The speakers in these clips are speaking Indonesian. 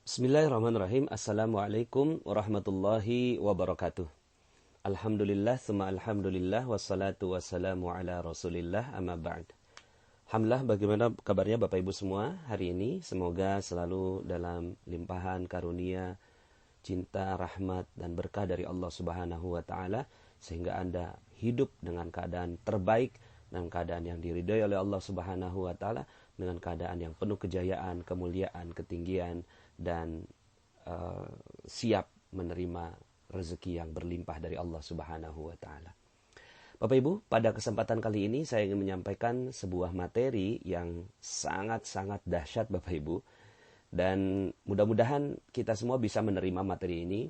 Bismillahirrahmanirrahim. Assalamualaikum warahmatullahi wabarakatuh. Alhamdulillah, summa alhamdulillah, wassalatu wassalamu ala rasulillah, amma ba'd. Alhamdulillah, bagaimana kabarnya Bapak Ibu semua hari ini? Semoga selalu dalam limpahan karunia, cinta, rahmat, dan berkah dari Allah Subhanahu wa Ta'ala, sehingga Anda hidup dengan keadaan terbaik, dengan keadaan yang diridhai oleh Allah Subhanahu wa Ta'ala, dengan keadaan yang penuh kejayaan, kemuliaan, ketinggian, dan siap menerima rezeki yang berlimpah dari Allah Subhanahu wa Ta'ala. Bapak Ibu, pada kesempatan kali ini saya ingin menyampaikan sebuah materi yang sangat-sangat dahsyat Bapak Ibu, dan mudah-mudahan kita semua bisa menerima materi ini.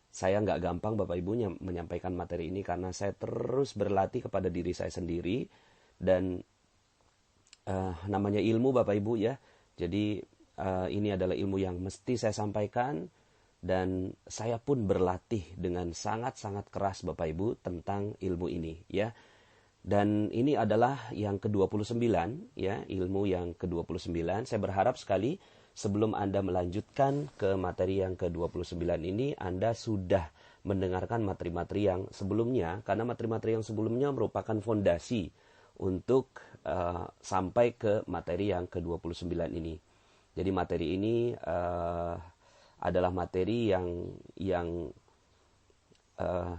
Saya nggak gampang Bapak Ibu menyampaikan materi ini karena saya terus berlatih kepada diri saya sendiri, dan namanya ilmu Bapak Ibu ya. Jadi ini adalah ilmu yang mesti saya sampaikan, dan saya pun berlatih dengan sangat-sangat keras Bapak Ibu tentang ilmu ini ya. Dan ini adalah yang ke-29 ya, ilmu yang ke-29. Saya berharap sekali sebelum Anda melanjutkan ke materi yang ke-29 ini, Anda sudah mendengarkan materi-materi yang sebelumnya, karena materi-materi yang sebelumnya merupakan fondasi untuk sampai ke materi yang ke-29 ini. Jadi materi ini adalah materi yang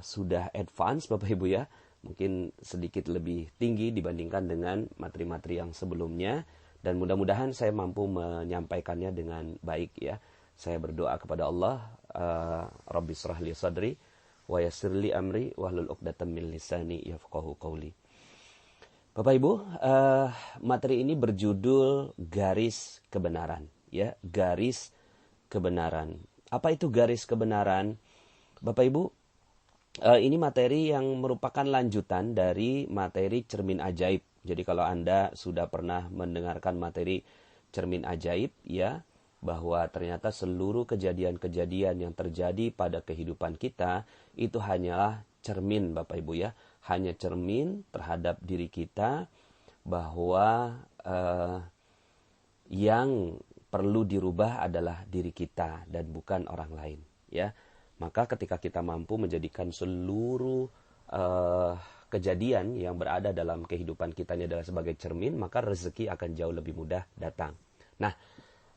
sudah advance Bapak Ibu ya. Mungkin sedikit lebih tinggi dibandingkan dengan materi-materi yang sebelumnya. Dan mudah-mudahan saya mampu menyampaikannya dengan baik ya. Saya berdoa kepada Allah, Rabbi shrah li sadri wa yassir li amri wahlul 'uqdatam min lisani yafqahu qawli. Bapak Ibu, materi ini berjudul garis kebenaran, ya, garis kebenaran. Apa itu garis kebenaran? Bapak Ibu, ini materi yang merupakan lanjutan dari materi cermin ajaib. Jadi kalau Anda sudah pernah mendengarkan materi cermin ajaib, ya, bahwa ternyata seluruh kejadian-kejadian yang terjadi pada kehidupan kita itu hanyalah cermin Bapak Ibu ya. Hanya cermin terhadap diri kita, bahwa yang perlu dirubah adalah diri kita dan bukan orang lain ya. Maka ketika kita mampu menjadikan seluruh kejadian yang berada dalam kehidupan kita ini adalah sebagai cermin, maka rezeki akan jauh lebih mudah datang. Nah,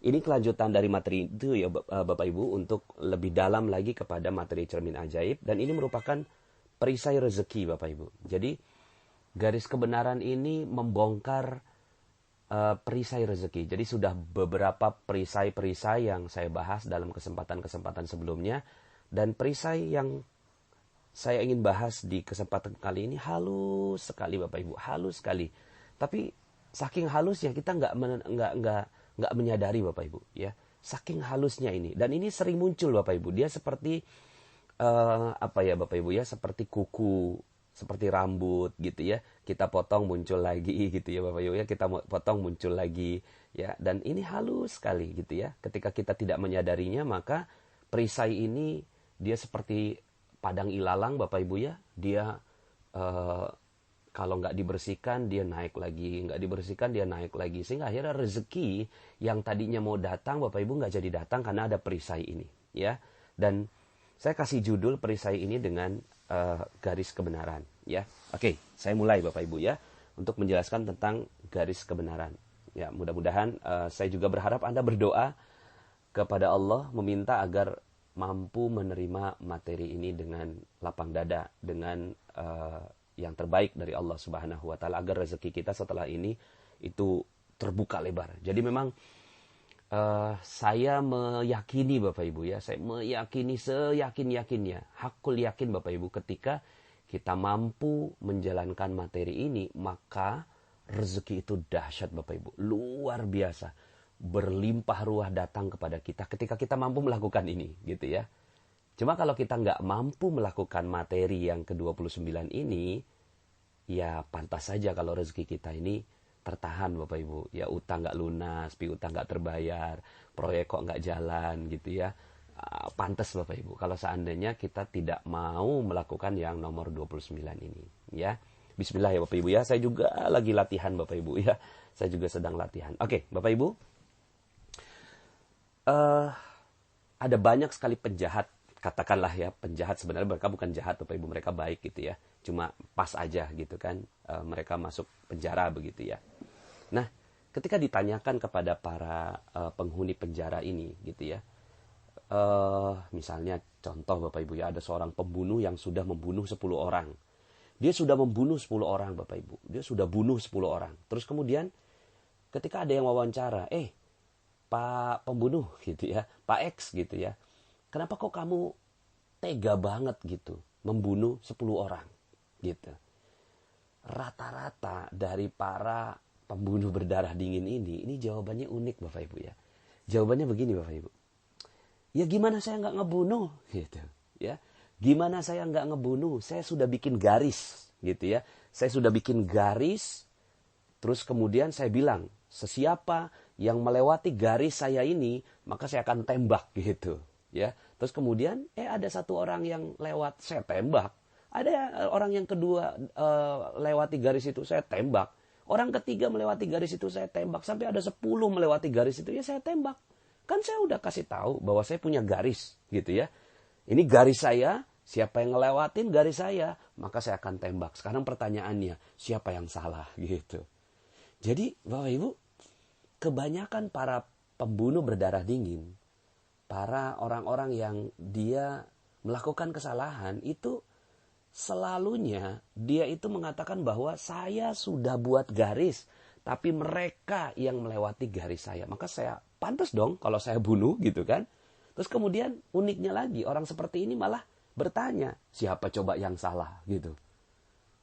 ini kelanjutan dari materi itu ya Bapak Ibu, untuk lebih dalam lagi kepada materi cermin ajaib, dan ini merupakan perisai rezeki Bapak Ibu. Jadi garis kebenaran ini membongkar perisai rezeki. Jadi sudah beberapa perisai-perisai yang saya bahas dalam kesempatan-kesempatan sebelumnya, dan perisai yang saya ingin bahas di kesempatan kali ini halus sekali Bapak Ibu, halus sekali. Tapi saking halusnya kita nggak menyadari Bapak Ibu ya. Saking halusnya ini, dan ini sering muncul Bapak Ibu. Dia seperti apa ya Bapak Ibu ya, seperti kuku, seperti rambut gitu ya. Kita potong muncul lagi gitu ya Bapak Ibu ya. Kita potong muncul lagi ya. Dan ini halus sekali gitu ya. Ketika kita tidak menyadarinya, maka perisai ini dia seperti padang ilalang Bapak Ibu ya. Dia kalau nggak dibersihkan dia naik lagi, nggak dibersihkan dia naik lagi, sehingga akhirnya rezeki yang tadinya mau datang Bapak Ibu nggak jadi datang karena ada perisai ini ya. Dan saya kasih judul perisai ini dengan garis kebenaran ya. Oke, saya mulai Bapak Ibu ya, untuk menjelaskan tentang garis kebenaran ya. Mudah-mudahan saya juga berharap Anda berdoa kepada Allah, meminta agar mampu menerima materi ini dengan lapang dada, dengan yang terbaik dari Allah Subhanahu wa Ta'ala, agar rezeki kita setelah ini itu terbuka lebar. Jadi memang saya meyakini Bapak Ibu ya, saya meyakini seyakin-yakinnya, hakul yakin Bapak Ibu, ketika kita mampu menjalankan materi ini, maka rezeki itu dahsyat Bapak Ibu, luar biasa, berlimpah ruah datang kepada kita ketika kita mampu melakukan ini gitu ya. Cuma kalau kita nggak mampu melakukan materi yang ke-29 ini, ya pantas saja kalau rezeki kita ini tertahan Bapak Ibu ya. Utang nggak lunas, piutang nggak terbayar, proyek kok nggak jalan gitu ya. Pantas Bapak Ibu kalau seandainya kita tidak mau melakukan yang nomor 29 ini ya. Bismillah ya Bapak Ibu ya. Saya juga lagi latihan Bapak Ibu ya. Saya juga sedang latihan. Oke Bapak Ibu, ada banyak sekali penjahat, katakanlah ya, penjahat sebenarnya mereka bukan jahat Bapak Ibu, mereka baik gitu ya. Cuma pas aja gitu kan, mereka masuk penjara begitu ya. Nah, ketika ditanyakan kepada para penghuni penjara ini gitu ya, misalnya contoh Bapak Ibu ya, ada seorang pembunuh yang sudah membunuh 10 orang. Dia sudah membunuh 10 orang Bapak Ibu. Dia sudah bunuh 10 orang. Terus kemudian ketika ada yang wawancara, Pak pembunuh gitu ya, Pak X gitu ya, kenapa kok kamu tega banget gitu membunuh 10 orang gitu. Rata-rata dari para pembunuh berdarah dingin ini jawabannya unik Bapak Ibu ya. Jawabannya begini Bapak Ibu. Ya gimana saya nggak ngebunuh gitu ya. Gimana saya nggak ngebunuh? Saya sudah bikin garis gitu ya. Saya sudah bikin garis. Terus kemudian saya bilang, sesiapa yang melewati garis saya ini, maka saya akan tembak gitu ya. Terus kemudian ada satu orang yang lewat, saya tembak. Ada orang yang kedua lewati garis itu, saya tembak. Orang ketiga melewati garis itu, saya tembak. Sampai ada 10 melewati garis itu, ya saya tembak. Kan saya udah kasih tahu bahwa saya punya garis gitu ya. Ini garis saya, siapa yang ngelewatin garis saya, maka saya akan tembak. Sekarang pertanyaannya, siapa yang salah gitu. Jadi Bapak Ibu, kebanyakan para pembunuh berdarah dingin, para orang-orang yang dia melakukan kesalahan itu selalunya dia itu mengatakan bahwa saya sudah buat garis, tapi mereka yang melewati garis saya. Maka saya pantas dong kalau saya bunuh gitu kan. Terus kemudian uniknya lagi, orang seperti ini malah bertanya, siapa coba yang salah gitu.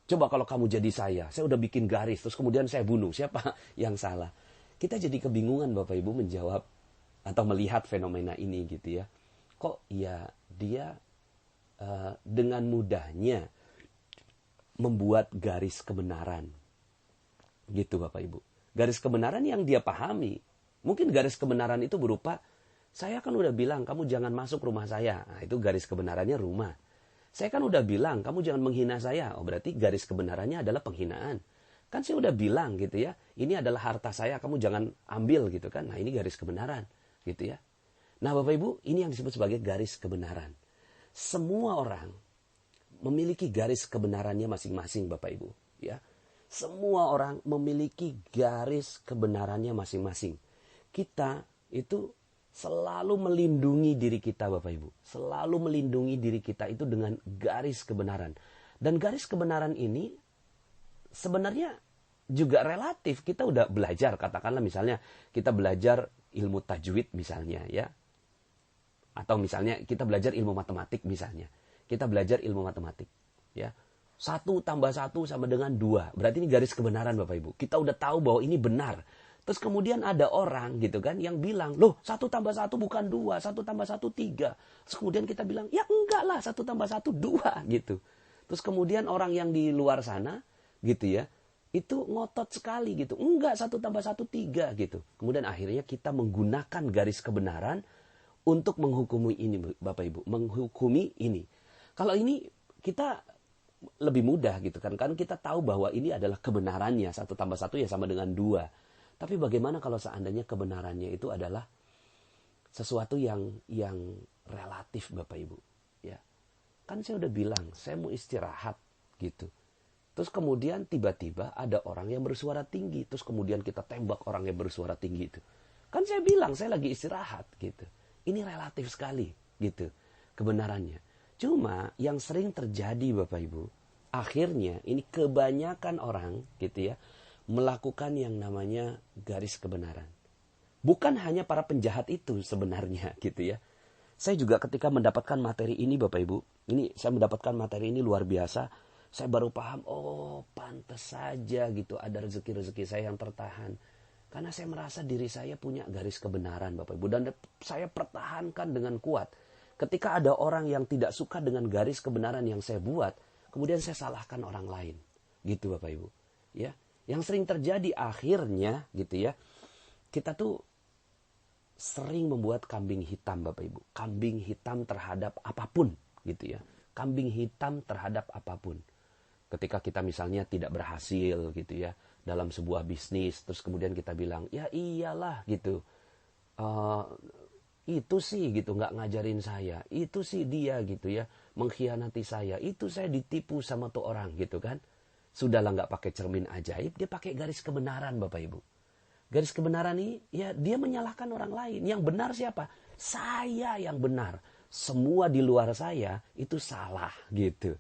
Coba kalau kamu jadi saya udah bikin garis, terus kemudian saya bunuh, siapa yang salah? Kita jadi kebingungan Bapak Ibu menjawab atau melihat fenomena ini gitu ya. Kok ya dia dengan mudahnya membuat garis kebenaran. Gitu Bapak Ibu. Garis kebenaran yang dia pahami. Mungkin garis kebenaran itu berupa, saya kan udah bilang kamu jangan masuk rumah saya. Nah, itu garis kebenarannya rumah. Saya kan udah bilang kamu jangan menghina saya. Oh berarti garis kebenarannya adalah penghinaan. Kan saya udah bilang gitu ya, ini adalah harta saya, kamu jangan ambil gitu kan. Nah ini garis kebenaran gitu ya. Nah Bapak Ibu, ini yang disebut sebagai garis kebenaran. Semua orang memiliki garis kebenarannya masing-masing Bapak Ibu. Ya. Semua orang memiliki garis kebenarannya masing-masing. Kita itu selalu melindungi diri kita Bapak Ibu. Selalu melindungi diri kita itu dengan garis kebenaran. Dan garis kebenaran ini sebenarnya juga relatif. Kita udah belajar, katakanlah misalnya kita belajar ilmu tajwid misalnya ya. Atau misalnya kita belajar ilmu matematik misalnya. Kita belajar ilmu matematik ya. 1 tambah 1 sama dengan 2. Berarti ini garis kebenaran Bapak Ibu. Kita udah tahu bahwa ini benar. Terus kemudian ada orang gitu kan yang bilang, loh 1 tambah 1 bukan 2, 1 tambah 1 3. Terus kemudian kita bilang, ya enggak lah 1 tambah 1 2 gitu. Terus kemudian orang yang di luar sana gitu ya, itu ngotot sekali gitu. Enggak 1 tambah 1 3 gitu. Kemudian akhirnya kita menggunakan garis kebenaran untuk menghukumi ini Bapak Ibu. Menghukumi ini. Kalau ini kita lebih mudah gitu kan. Kan kita tahu bahwa ini adalah kebenarannya. 1 tambah 1 ya sama dengan 2. Tapi bagaimana kalau seandainya kebenarannya itu adalah sesuatu yang relatif Bapak Ibu. Ya. Kan saya udah bilang, saya mau istirahat gitu. Terus kemudian tiba-tiba ada orang yang bersuara tinggi. Terus kemudian kita tembak orang yang bersuara tinggi itu. Kan saya bilang, saya lagi istirahat gitu. Ini relatif sekali gitu kebenarannya. Cuma yang sering terjadi Bapak Ibu, akhirnya ini kebanyakan orang gitu ya, melakukan yang namanya garis kebenaran. Bukan hanya para penjahat itu sebenarnya gitu ya. Saya juga ketika mendapatkan materi ini Bapak Ibu, ini saya mendapatkan materi ini luar biasa. Saya baru paham, oh pantas saja gitu ada rezeki-rezeki saya yang tertahan. Karena saya merasa diri saya punya garis kebenaran Bapak Ibu. Dan saya pertahankan dengan kuat. Ketika ada orang yang tidak suka dengan garis kebenaran yang saya buat, kemudian saya salahkan orang lain. Gitu Bapak Ibu. Ya. Yang sering terjadi akhirnya gitu ya, kita tuh sering membuat kambing hitam Bapak Ibu. Kambing hitam terhadap apapun gitu ya. Kambing hitam terhadap apapun. Ketika kita misalnya tidak berhasil gitu ya dalam sebuah bisnis, terus kemudian kita bilang, ya iyalah gitu. itu sih gitu nggak ngajarin saya, itu sih dia gitu ya mengkhianati saya, itu saya ditipu sama tuh orang gitu kan. Sudahlah nggak pakai cermin ajaib, dia pakai garis kebenaran Bapak Ibu. Garis kebenaran ini ya dia menyalahkan orang lain. Yang benar siapa? Saya yang benar. Semua di luar saya itu salah gitu.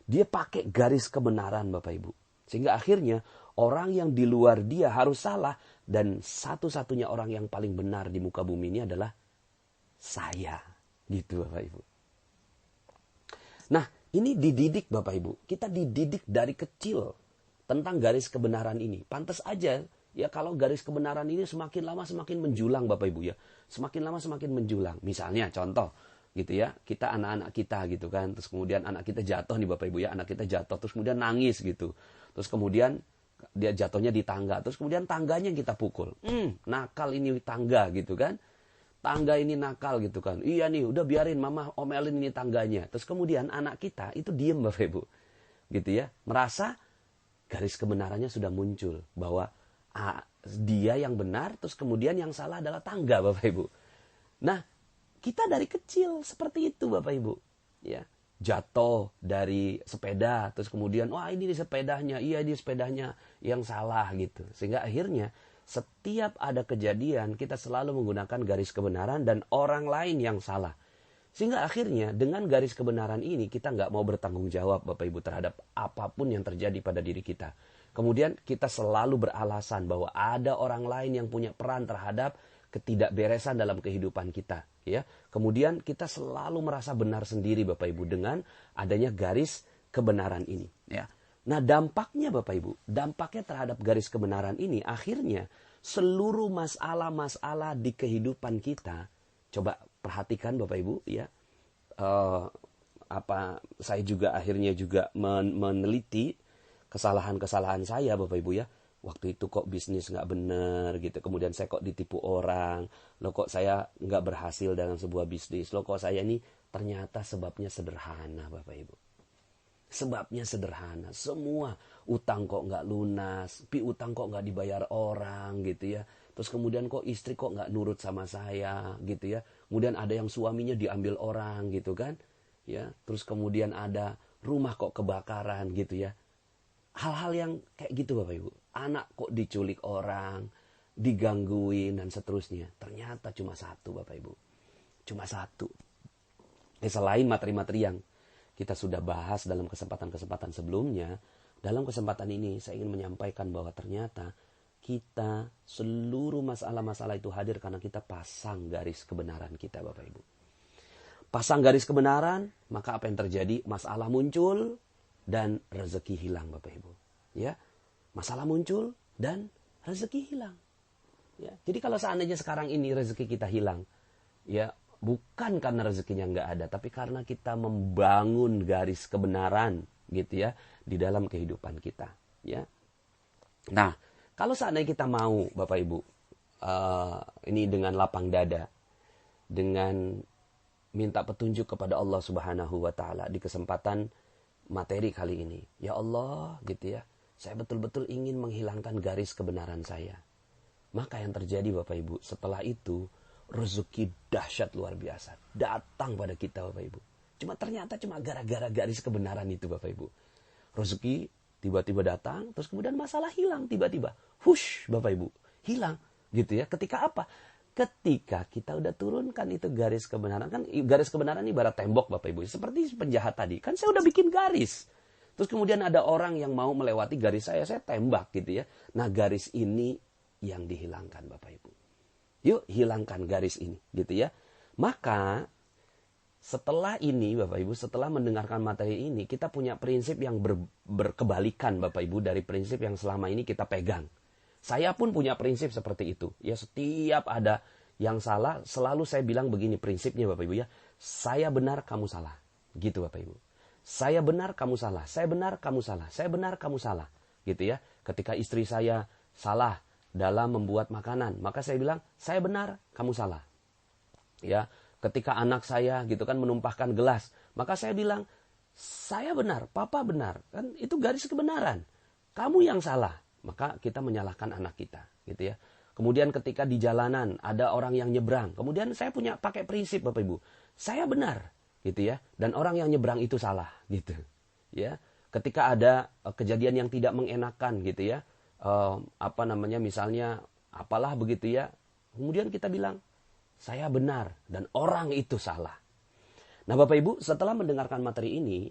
Dia pakai garis kebenaran Bapak Ibu. Sehingga akhirnya orang yang di luar dia harus salah. Dan satu-satunya orang yang paling benar di muka bumi ini adalah saya. Gitu Bapak Ibu. Nah ini dididik Bapak Ibu. Kita dididik dari kecil tentang garis kebenaran ini. Pantas aja ya kalau garis kebenaran ini semakin lama semakin menjulang Bapak Ibu ya. Semakin lama semakin menjulang. Misalnya contoh gitu ya, kita anak-anak kita gitu kan, terus kemudian anak kita jatuh nih Bapak Ibu ya, anak kita jatuh terus kemudian nangis gitu, terus kemudian dia jatuhnya di tangga, terus kemudian tangganya kita pukul, nakal ini tangga gitu kan, tangga ini nakal gitu kan, iya nih udah biarin mama omelin ini tangganya, terus kemudian anak kita itu diem Bapak Ibu, gitu ya, merasa garis kebenarannya sudah muncul bahwa dia yang benar, terus kemudian yang salah adalah tangga Bapak Ibu. Nah kita dari kecil seperti itu Bapak Ibu, ya jatuh dari sepeda, terus kemudian wah ini sepedanya, iya ini sepedanya yang salah gitu, sehingga akhirnya setiap ada kejadian kita selalu menggunakan garis kebenaran dan orang lain yang salah, sehingga akhirnya dengan garis kebenaran ini kita nggak mau bertanggung jawab Bapak Ibu terhadap apapun yang terjadi pada diri kita. Kemudian kita selalu beralasan bahwa ada orang lain yang punya peran terhadap ketidakberesan dalam kehidupan kita, ya. Kemudian kita selalu merasa benar sendiri Bapak Ibu dengan adanya garis kebenaran ini, ya. Nah, dampaknya Bapak Ibu, dampaknya terhadap garis kebenaran ini akhirnya seluruh masalah-masalah di kehidupan kita, coba perhatikan Bapak Ibu, ya. Saya juga akhirnya juga meneliti kesalahan-kesalahan saya Bapak Ibu ya. Waktu itu kok bisnis nggak bener gitu. Kemudian saya kok ditipu orang. Loh kok saya nggak berhasil dalam sebuah bisnis. Loh kok saya ini ternyata sebabnya sederhana Bapak Ibu. Sebabnya sederhana. Semua utang kok nggak lunas. Piutang kok nggak dibayar orang gitu ya. Terus kemudian kok istri kok nggak nurut sama saya gitu ya. Kemudian ada yang suaminya diambil orang gitu kan. Ya. Terus kemudian ada rumah kok kebakaran gitu ya. Hal-hal yang kayak gitu Bapak Ibu. Anak kok diculik orang, digangguin dan seterusnya. Ternyata cuma satu Bapak Ibu. Cuma satu. Selain materi-materi yang kita sudah bahas dalam kesempatan-kesempatan sebelumnya, dalam kesempatan ini saya ingin menyampaikan bahwa ternyata kita seluruh masalah-masalah itu hadir karena kita pasang garis kebenaran kita Bapak Ibu. Pasang garis kebenaran, maka apa yang terjadi? Masalah muncul dan rezeki hilang Bapak Ibu. Ya. Masalah muncul dan rezeki hilang. Ya. Jadi kalau seandainya sekarang ini rezeki kita hilang, ya bukan karena rezekinya nggak ada, tapi karena kita membangun garis kebenaran gitu ya di dalam kehidupan kita. Ya. Nah, kalau seandainya kita mau Bapak Ibu, ini dengan lapang dada, dengan minta petunjuk kepada Allah Subhanahu Wa Taala di kesempatan materi kali ini, ya Allah gitu ya. Saya betul-betul ingin menghilangkan garis kebenaran saya. Maka yang terjadi Bapak Ibu, setelah itu rezeki dahsyat luar biasa datang pada kita Bapak Ibu. Ternyata cuma gara-gara garis kebenaran itu Bapak Ibu. Rezeki tiba-tiba datang, terus kemudian masalah hilang tiba-tiba. Hush Bapak Ibu, hilang gitu ya. Ketika apa? Ketika kita udah turunkan itu garis kebenaran. Kan garis kebenaran ini ibarat tembok Bapak Ibu. Seperti penjahat tadi, kan saya udah bikin garis. Terus kemudian ada orang yang mau melewati garis saya tembak gitu ya. Nah garis ini yang dihilangkan Bapak Ibu. Yuk hilangkan garis ini gitu ya. Maka setelah ini Bapak Ibu, setelah mendengarkan materi ini, kita punya prinsip yang berkebalikan Bapak Ibu dari prinsip yang selama ini kita pegang. Saya pun punya prinsip seperti itu. Ya setiap ada yang salah, selalu saya bilang begini prinsipnya Bapak Ibu ya. Saya benar, kamu salah. Gitu Bapak Ibu. Saya benar, kamu salah. Saya benar, kamu salah. Saya benar, kamu salah. Gitu ya. Ketika istri saya salah dalam membuat makanan, maka saya bilang, saya benar, kamu salah. Ya. Ketika anak saya gitu kan menumpahkan gelas, maka saya bilang, saya benar, papa benar. Kan itu garis kebenaran. Kamu yang salah. Maka kita menyalahkan anak kita, gitu ya. Kemudian ketika di jalanan ada orang yang nyebrang. Kemudian saya pakai prinsip Bapak Ibu. Saya benar gitu ya. Dan orang yang nyebrang itu salah gitu. Ya. Ketika ada kejadian yang tidak mengenakan gitu ya. Misalnya apalah begitu ya. Kemudian kita bilang saya benar dan orang itu salah. Nah Bapak Ibu, setelah mendengarkan materi ini,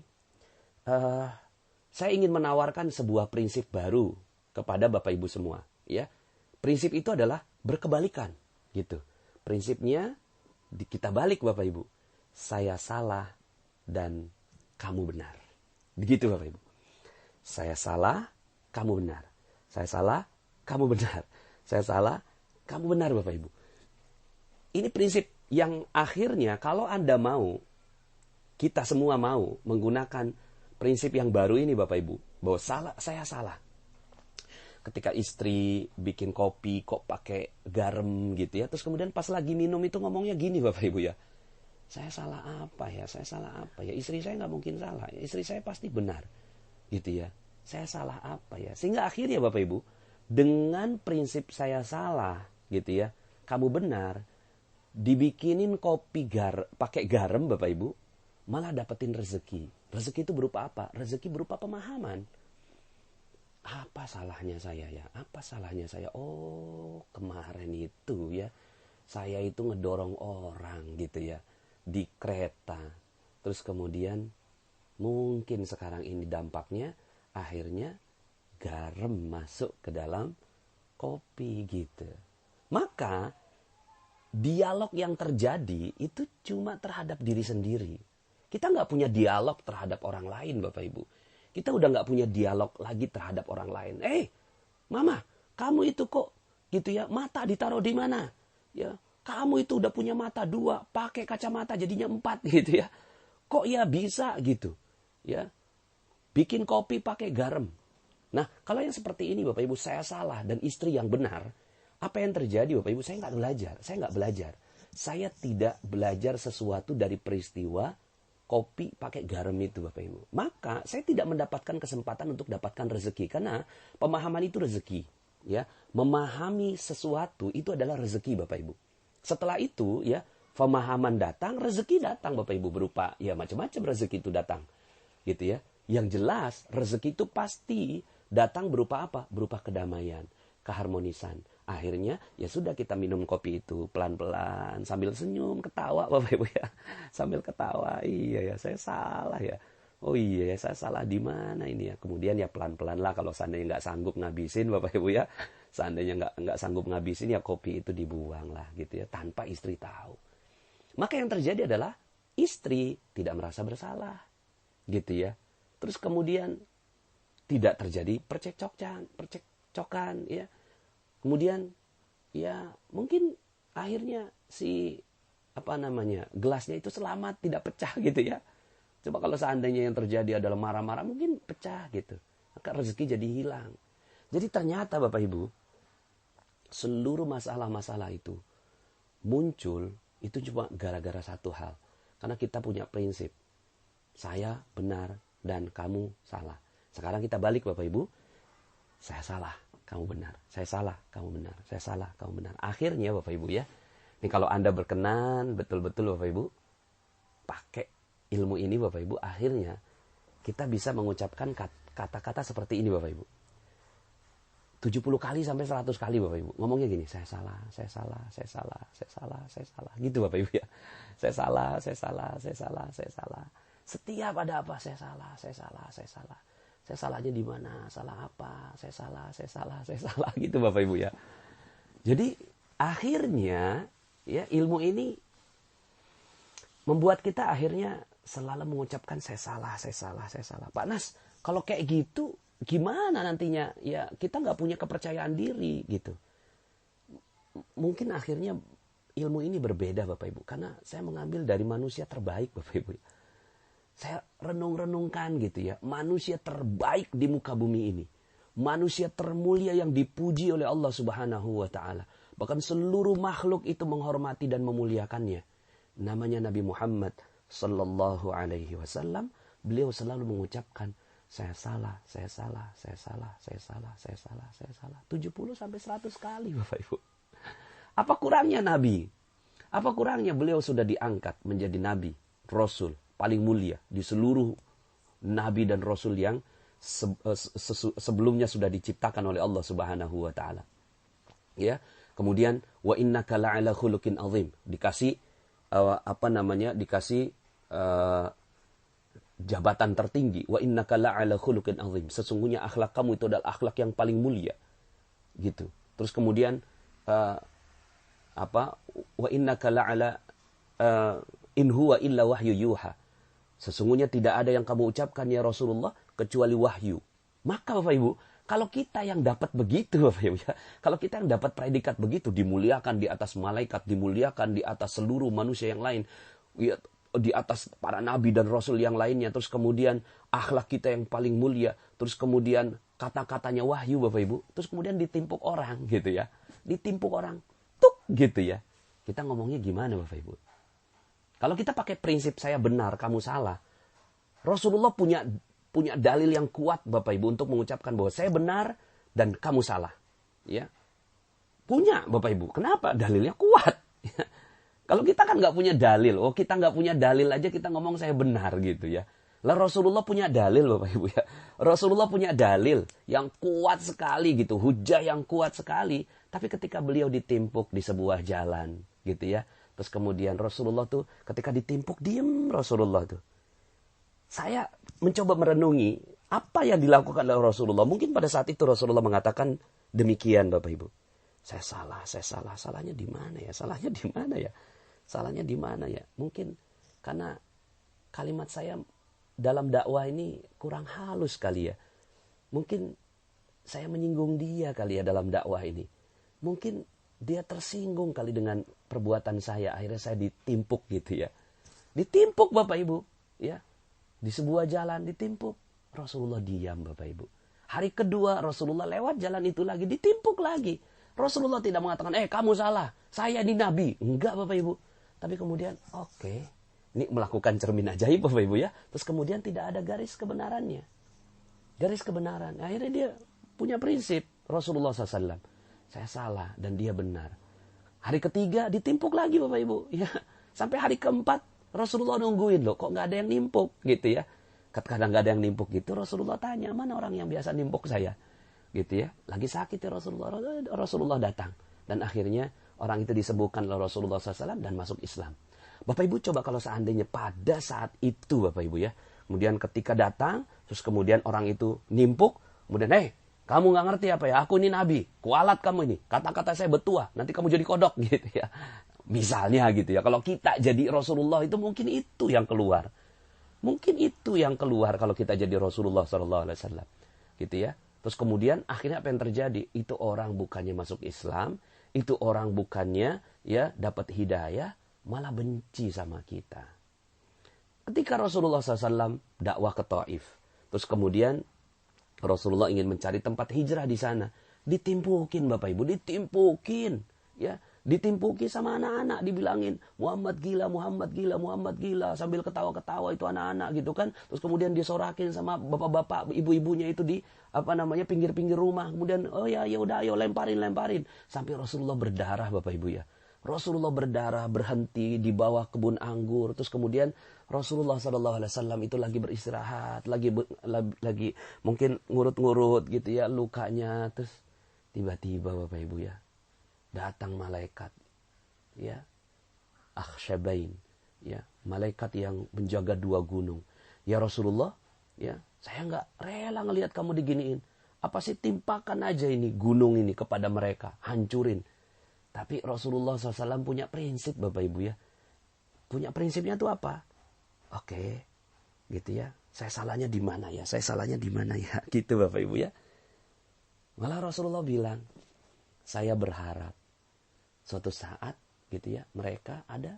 saya ingin menawarkan sebuah prinsip baru kepada Bapak Ibu semua. Ya, prinsip itu adalah berkebalikan, gitu. Prinsipnya kita balik Bapak Ibu. Saya salah dan kamu benar. Begitu Bapak Ibu. Saya salah, kamu benar. Saya salah, kamu benar. Saya salah, kamu benar Bapak Ibu. Ini prinsip yang akhirnya kalau Anda mau, kita semua mau menggunakan prinsip yang baru ini Bapak Ibu. Bahwa saya salah. Ketika istri bikin kopi kok pakai garam gitu ya. Terus kemudian pas lagi minum itu ngomongnya gini Bapak Ibu ya. Saya salah apa ya? Saya salah apa ya? Istri saya nggak mungkin salah. Istri saya pasti benar. Gitu ya. Saya salah apa ya? Sehingga akhirnya Bapak Ibu, dengan prinsip saya salah gitu ya. Kamu benar. Dibikinin kopi pakai garam Bapak Ibu. Malah dapetin rezeki. Rezeki itu berupa apa? Rezeki berupa pemahaman. Apa salahnya saya ya? Apa salahnya saya? Oh, kemarin itu ya, saya itu ngedorong orang gitu ya, di kereta. Terus kemudian, mungkin sekarang ini dampaknya, akhirnya garam masuk ke dalam kopi gitu. Maka, dialog yang terjadi itu cuma terhadap diri sendiri. Kita nggak punya dialog terhadap orang lain Bapak Ibu. Kita udah nggak punya dialog lagi terhadap orang lain. Mama, kamu itu kok gitu ya, mata ditaruh di mana? Ya, kamu itu udah punya mata 2, pakai kacamata jadinya 4 gitu ya. Kok ya bisa gitu? Ya, bikin kopi pakai garam. Nah, kalau yang seperti ini Bapak Ibu, saya salah dan istri yang benar. Apa yang terjadi Bapak Ibu? Saya nggak belajar. Saya tidak belajar sesuatu dari peristiwa kopi pakai garam itu Bapak Ibu. Maka saya tidak mendapatkan kesempatan untuk dapatkan rezeki. Karena pemahaman itu rezeki. Ya, memahami sesuatu itu adalah rezeki Bapak Ibu. Setelah itu ya, pemahaman datang, rezeki datang Bapak Ibu. Berupa ya macam-macam rezeki itu datang. Gitu ya. Yang jelas rezeki itu pasti datang berupa apa? Berupa kedamaian, keharmonisan. Akhirnya ya sudah kita minum kopi itu pelan-pelan sambil senyum, ketawa Bapak Ibu ya. Sambil ketawa, iya ya saya salah ya. Oh iya ya saya salah di mana ini ya. Kemudian ya pelan-pelan lah kalau seandainya nggak sanggup ngabisin Bapak Ibu ya. Seandainya nggak sanggup ngabisin ya kopi itu dibuang lah gitu ya. Tanpa istri tahu. Maka yang terjadi adalah istri tidak merasa bersalah gitu ya. Terus kemudian tidak terjadi percekcokan ya. Kemudian ya mungkin akhirnya gelasnya itu selamat tidak pecah gitu ya. Coba kalau seandainya yang terjadi adalah marah-marah mungkin pecah gitu. Maka rezeki jadi hilang. Jadi ternyata Bapak Ibu, seluruh masalah-masalah itu muncul itu cuma gara-gara satu hal. Karena kita punya prinsip. Saya benar dan kamu salah. Sekarang kita balik Bapak Ibu. Saya salah, kamu benar. Saya salah, kamu benar. Saya salah, kamu benar. Akhirnya Bapak Ibu ya. Ini kalau Anda berkenan betul-betul Bapak Ibu, pakai ilmu ini Bapak Ibu, akhirnya kita bisa mengucapkan kata-kata seperti ini Bapak Ibu. 70 kali sampai 100 kali Bapak Ibu. Ngomongnya gini, saya salah, saya salah, saya salah, saya salah, saya salah. Gitu Bapak Ibu ya. Saya salah, saya salah, saya salah, saya salah. Setiap ada apa, saya salah, saya salah, saya salah. Saya salahnya di mana? Salah apa? Saya salah, saya salah, saya salah gitu Bapak Ibu ya. Jadi akhirnya ya ilmu ini membuat kita akhirnya selalu mengucapkan saya salah, saya salah, saya salah. Pak Nas, kalau kayak gitu gimana nantinya? Ya kita nggak punya kepercayaan diri gitu. Mungkin akhirnya ilmu ini berbeda Bapak Ibu. Karena saya mengambil dari manusia terbaik Bapak Ibu. Saya renung-renungkan gitu ya. Manusia terbaik di muka bumi ini. Manusia termulia yang dipuji oleh Allah Subhanahu wa Ta'ala. Bahkan seluruh makhluk itu menghormati dan memuliakannya. Namanya Nabi Muhammad Sallallahu Alaihi Wasallam. Beliau selalu mengucapkan, saya salah, saya salah, saya salah, saya salah, saya salah, saya salah. 70 sampai 100 kali Bapak Ibu. Apa kurangnya Nabi? Apa kurangnya beliau sudah diangkat menjadi Nabi, Rasul, paling mulia di seluruh Nabi dan Rasul yang sebelumnya sudah diciptakan oleh Allah Subhanahu wa taala. Ya. Kemudian wa innaka la'ala khuluqin azim. Dikasih dikasih jabatan tertinggi. Wa innaka la'ala khuluqin azim. Sesungguhnya akhlak kamu itu adalah akhlak yang paling mulia. Gitu. Terus kemudian wa innaka la'ala in huwa illa wahyu yuha. Sesungguhnya tidak ada yang kamu ucapkan ya Rasulullah kecuali wahyu. Maka Bapak Ibu, kalau kita yang dapat begitu Bapak Ibu ya, kalau kita yang dapat predikat begitu, dimuliakan di atas malaikat, dimuliakan di atas seluruh manusia yang lain, ya, di atas para nabi dan rasul yang lainnya, terus kemudian akhlak kita yang paling mulia, terus kemudian kata-katanya wahyu Bapak Ibu, terus kemudian ditimpuk orang gitu ya. Ditimpuk orang, tuk gitu ya. Kita ngomongnya gimana Bapak Ibu? Kalau kita pakai prinsip saya benar, kamu salah. Rasulullah punya dalil yang kuat Bapak Ibu untuk mengucapkan bahwa saya benar dan kamu salah. Ya. Punya Bapak Ibu. Kenapa? Dalilnya kuat. Kalau kita kan nggak punya dalil, kita nggak punya dalil aja kita ngomong saya benar gitu ya. Lah Rasulullah punya dalil Bapak Ibu ya. Rasulullah punya dalil yang kuat sekali gitu, hujah yang kuat sekali. Tapi ketika beliau ditimpuk di sebuah jalan gitu ya. Terus kemudian Rasulullah tuh ketika ditimpuk diem Rasulullah tuh. Saya mencoba merenungi apa yang dilakukan oleh Rasulullah. Mungkin pada saat itu Rasulullah mengatakan demikian Bapak Ibu. Saya salah. Salahnya di mana ya? Salahnya di mana ya? Mungkin karena kalimat saya dalam dakwah ini kurang halus kali ya. Mungkin saya menyinggung dia kali ya dalam dakwah ini. Mungkin dia tersinggung kali dengan perbuatan saya. Akhirnya saya ditimpuk gitu ya. Ditimpuk Bapak Ibu. Ya. Di sebuah jalan ditimpuk. Rasulullah diam Bapak Ibu. Hari kedua Rasulullah lewat jalan itu lagi. Ditimpuk lagi. Rasulullah tidak mengatakan, kamu salah. Saya ini Nabi. Enggak Bapak Ibu. Tapi kemudian, oke. Ini melakukan cermin ajaib Bapak Ibu ya. Terus kemudian tidak ada garis kebenarannya. Garis kebenaran. Akhirnya dia punya prinsip. Rasulullah SAW. Saya salah dan dia benar. Hari ketiga ditimpuk lagi Bapak Ibu. Ya. Sampai hari keempat Rasulullah nungguin loh. Kok nggak ada yang nimpuk gitu ya. Kadang nggak ada yang nimpuk gitu. Rasulullah tanya, mana orang yang biasa nimpuk saya? Gitu ya. Lagi sakit ya Rasulullah. Rasulullah datang. Dan akhirnya orang itu disembuhkan oleh Rasulullah SAW dan masuk Islam. Bapak Ibu coba kalau seandainya pada saat itu Bapak Ibu ya. Kemudian ketika datang. Terus kemudian orang itu nimpuk. Kemudian kamu nggak ngerti apa ya? Aku ini Nabi. Kualat kamu ini. Kata-kata saya betua. Nanti kamu jadi kodok gitu ya. Misalnya gitu ya. Kalau kita jadi Rasulullah itu mungkin itu yang keluar. Mungkin itu yang keluar kalau kita jadi Rasulullah SAW. Gitu ya. Terus kemudian akhirnya apa yang terjadi? Itu orang bukannya masuk Islam. Itu orang bukannya ya dapat hidayah. Malah benci sama kita. Ketika Rasulullah SAW dakwah ke Taif. Terus kemudian Rasulullah ingin mencari tempat hijrah di sana. Ditimpukin Bapak Ibu, ditimpukin. Ya, ditimpuki sama anak-anak, dibilangin Muhammad gila, Muhammad gila, Muhammad gila, sambil ketawa-ketawa itu anak-anak gitu kan. Terus kemudian disorakin sama bapak-bapak, ibu-ibunya itu di pinggir-pinggir rumah. Kemudian ya udah ayo lemparin. Sampai Rasulullah berdarah Bapak Ibu ya. Rasulullah berdarah, berhenti di bawah kebun anggur. Terus kemudian Rasulullah SAW itu lagi beristirahat, lagi mungkin ngurut-ngurut gitu ya lukanya. Terus tiba-tiba Bapak Ibu ya, datang malaikat, ya, Akhsyabain, ya, malaikat yang menjaga dua gunung. Ya Rasulullah, ya, saya nggak rela ngelihat kamu diginiin. Apa sih, timpakan aja ini gunung ini kepada mereka, hancurin. Tapi Rasulullah SAW punya prinsip Bapak Ibu ya. Punya prinsipnya tuh apa? Oke, gitu ya. Saya salahnya di mana ya? Gitu Bapak Ibu ya. Malah Rasulullah bilang, saya berharap suatu saat gitu ya, mereka ada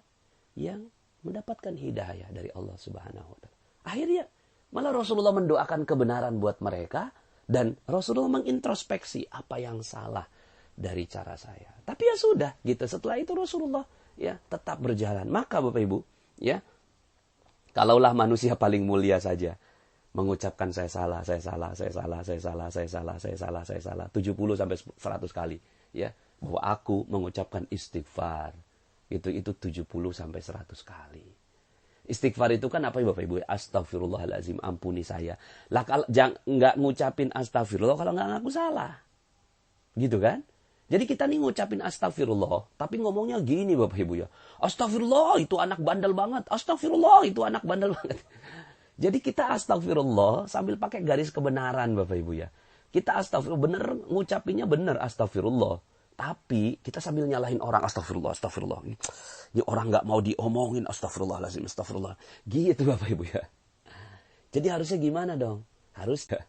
yang mendapatkan hidayah dari Allah Subhanahu wa taala. Akhirnya malah Rasulullah mendoakan kebenaran buat mereka dan Rasulullah mengintrospeksi apa yang salah dari cara saya. Tapi ya sudah gitu. Setelah itu Rasulullah ya tetap berjalan. Maka Bapak Ibu ya, kalaulah manusia paling mulia saja mengucapkan saya salah 70 sampai 100 kali ya. bahwa aku mengucapkan istighfar. Itu 70 sampai 100 kali. Istighfar itu kan apa ya Bapak Ibu? Astagfirullahaladzim, ampuni saya. Lah kalau nggak ngucapin astagfirullah kalau nggak ngaku salah. Gitu kan? Jadi kita nih ngucapin astagfirullah, tapi ngomongnya gini Bapak Ibu ya. Astagfirullah itu anak bandel banget. Astagfirullah itu anak bandel banget. Jadi kita astagfirullah sambil pakai garis kebenaran Bapak Ibu ya. Kita astagfirullah, bener ngucapinnya bener astagfirullah. Tapi kita sambil nyalahin orang, astagfirullah, astagfirullah. Ini orang nggak mau diomongin, astagfirullahaladzim, astagfirullah. Gitu Bapak Ibu ya. Jadi harusnya gimana dong? Harusnya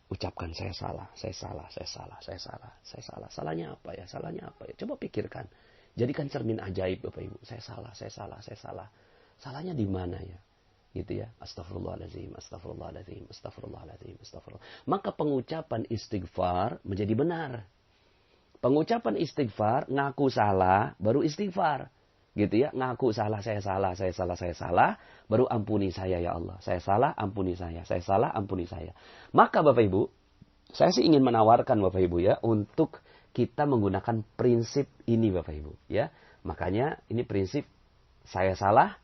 ucapkan saya salah, saya salah, saya salah, saya salah, saya salah. Salahnya apa ya? Salahnya apa ya? Coba pikirkan. Jadikan cermin ajaib Bapak Ibu. Saya salah, saya salah, saya salah. Salahnya di mana ya? Gitu ya. Astagfirullahaladzim, astagfirullahaladzim, astagfirullahaladzim, astagfirullah. Maka pengucapan istighfar menjadi benar. Pengucapan istighfar, ngaku salah, baru istighfar. Gitu ya. Ngaku salah, saya salah, saya salah, saya salah. Baru ampuni saya ya Allah. Saya salah, ampuni saya. Saya salah, ampuni saya. Maka Bapak Ibu, saya sih ingin menawarkan Bapak Ibu ya, untuk kita menggunakan prinsip ini Bapak Ibu. Ya. Makanya ini prinsip saya salah,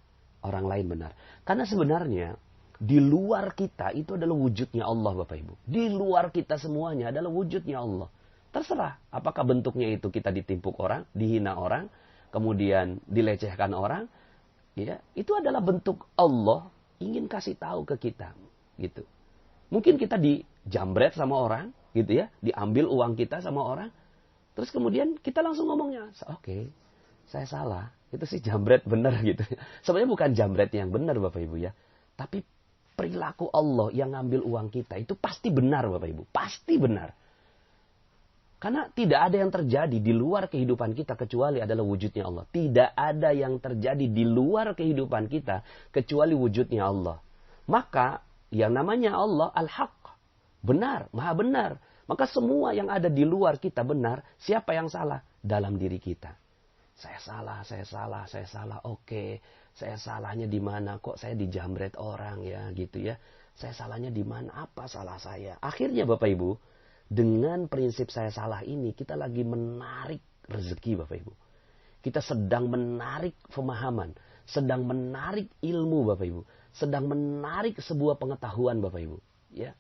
orang lain benar. Karena sebenarnya di luar kita itu adalah wujudnya Allah Bapak Ibu. Di luar kita semuanya adalah wujudnya Allah. Terserah apakah bentuknya itu kita ditimpuk orang, dihina orang, kemudian dilecehkan orang. Ya, itu adalah bentuk Allah ingin kasih tahu ke kita. Gitu. Mungkin kita dijambret sama orang, gitu ya, diambil uang kita sama orang. Terus kemudian kita langsung ngomongnya, oke, saya salah. Itu sih jambret benar gitu. Sebenarnya bukan jambret yang benar Bapak Ibu ya. Tapi perilaku Allah yang ngambil uang kita itu pasti benar Bapak Ibu. Pasti benar. Karena tidak ada yang terjadi di luar kehidupan kita kecuali adalah wujudnya Allah. Tidak ada yang terjadi di luar kehidupan kita kecuali wujudnya Allah. Maka yang namanya Allah Al-Haq. Benar, maha benar. Maka semua yang ada di luar kita benar. Siapa yang salah? Dalam diri kita. Saya salah, saya salah, saya salah. Oke, saya salahnya di mana? Kok saya dijambret orang ya, gitu ya. Saya salahnya di mana? Apa salah saya? Akhirnya Bapak Ibu, dengan prinsip saya salah ini, kita lagi menarik rezeki Bapak Ibu. Kita sedang menarik pemahaman, sedang menarik ilmu Bapak Ibu, sedang menarik sebuah pengetahuan Bapak Ibu. Ya.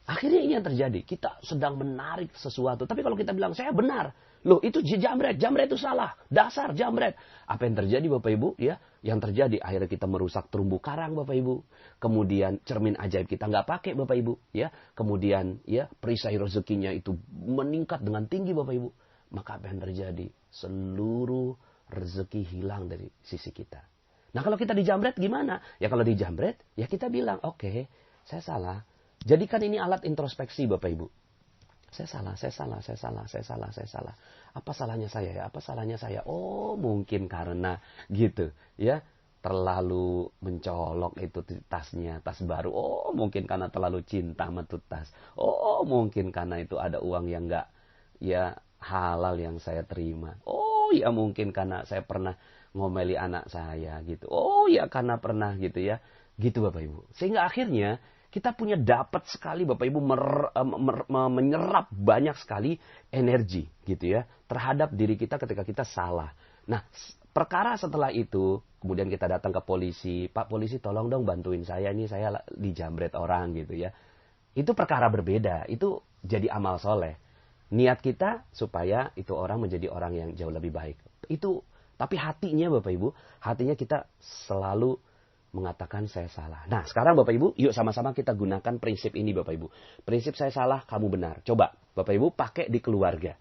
Akhirnya ini yang terjadi. Kita sedang menarik sesuatu. Tapi kalau kita bilang, saya benar. Loh, itu jamret. Jamret itu salah. Dasar jamret. Apa yang terjadi Bapak Ibu? Ya, yang terjadi akhirnya kita merusak terumbu karang Bapak Ibu. Kemudian cermin ajaib kita nggak pakai Bapak Ibu. Ya, kemudian ya perisai rezekinya itu meningkat dengan tinggi Bapak Ibu. Maka apa yang terjadi? Seluruh rezeki hilang dari sisi kita. Nah kalau kita dijamret gimana? Ya kalau dijamret, ya kita bilang, oke, saya salah. Jadikan ini alat introspeksi Bapak Ibu. Saya salah, saya salah, saya salah, saya salah, saya salah. Apa salahnya saya ya? Apa salahnya saya? Oh, mungkin karena gitu, ya. Terlalu mencolok itu tasnya, tas baru. Oh, mungkin karena terlalu cinta sama tuh tas. Oh, mungkin karena itu ada uang yang enggak ya halal yang saya terima. Oh, ya mungkin karena saya pernah ngomeli anak saya gitu. Oh, ya karena pernah gitu ya. Gitu Bapak Ibu. Sehingga akhirnya kita punya dapat sekali Bapak Ibu menyerap banyak sekali energi gitu ya terhadap diri kita ketika kita salah. Nah, perkara setelah itu kemudian kita datang ke polisi, Pak polisi tolong dong bantuin saya ini saya dijambret orang gitu ya. Itu perkara berbeda, itu jadi amal soleh. Niat kita supaya itu orang menjadi orang yang jauh lebih baik. Itu tapi hatinya Bapak Ibu, hatinya kita selalu mengatakan saya salah. Nah sekarang Bapak Ibu, yuk sama-sama kita gunakan prinsip ini Bapak Ibu. Prinsip saya salah, kamu benar. Coba Bapak Ibu pakai di keluarga.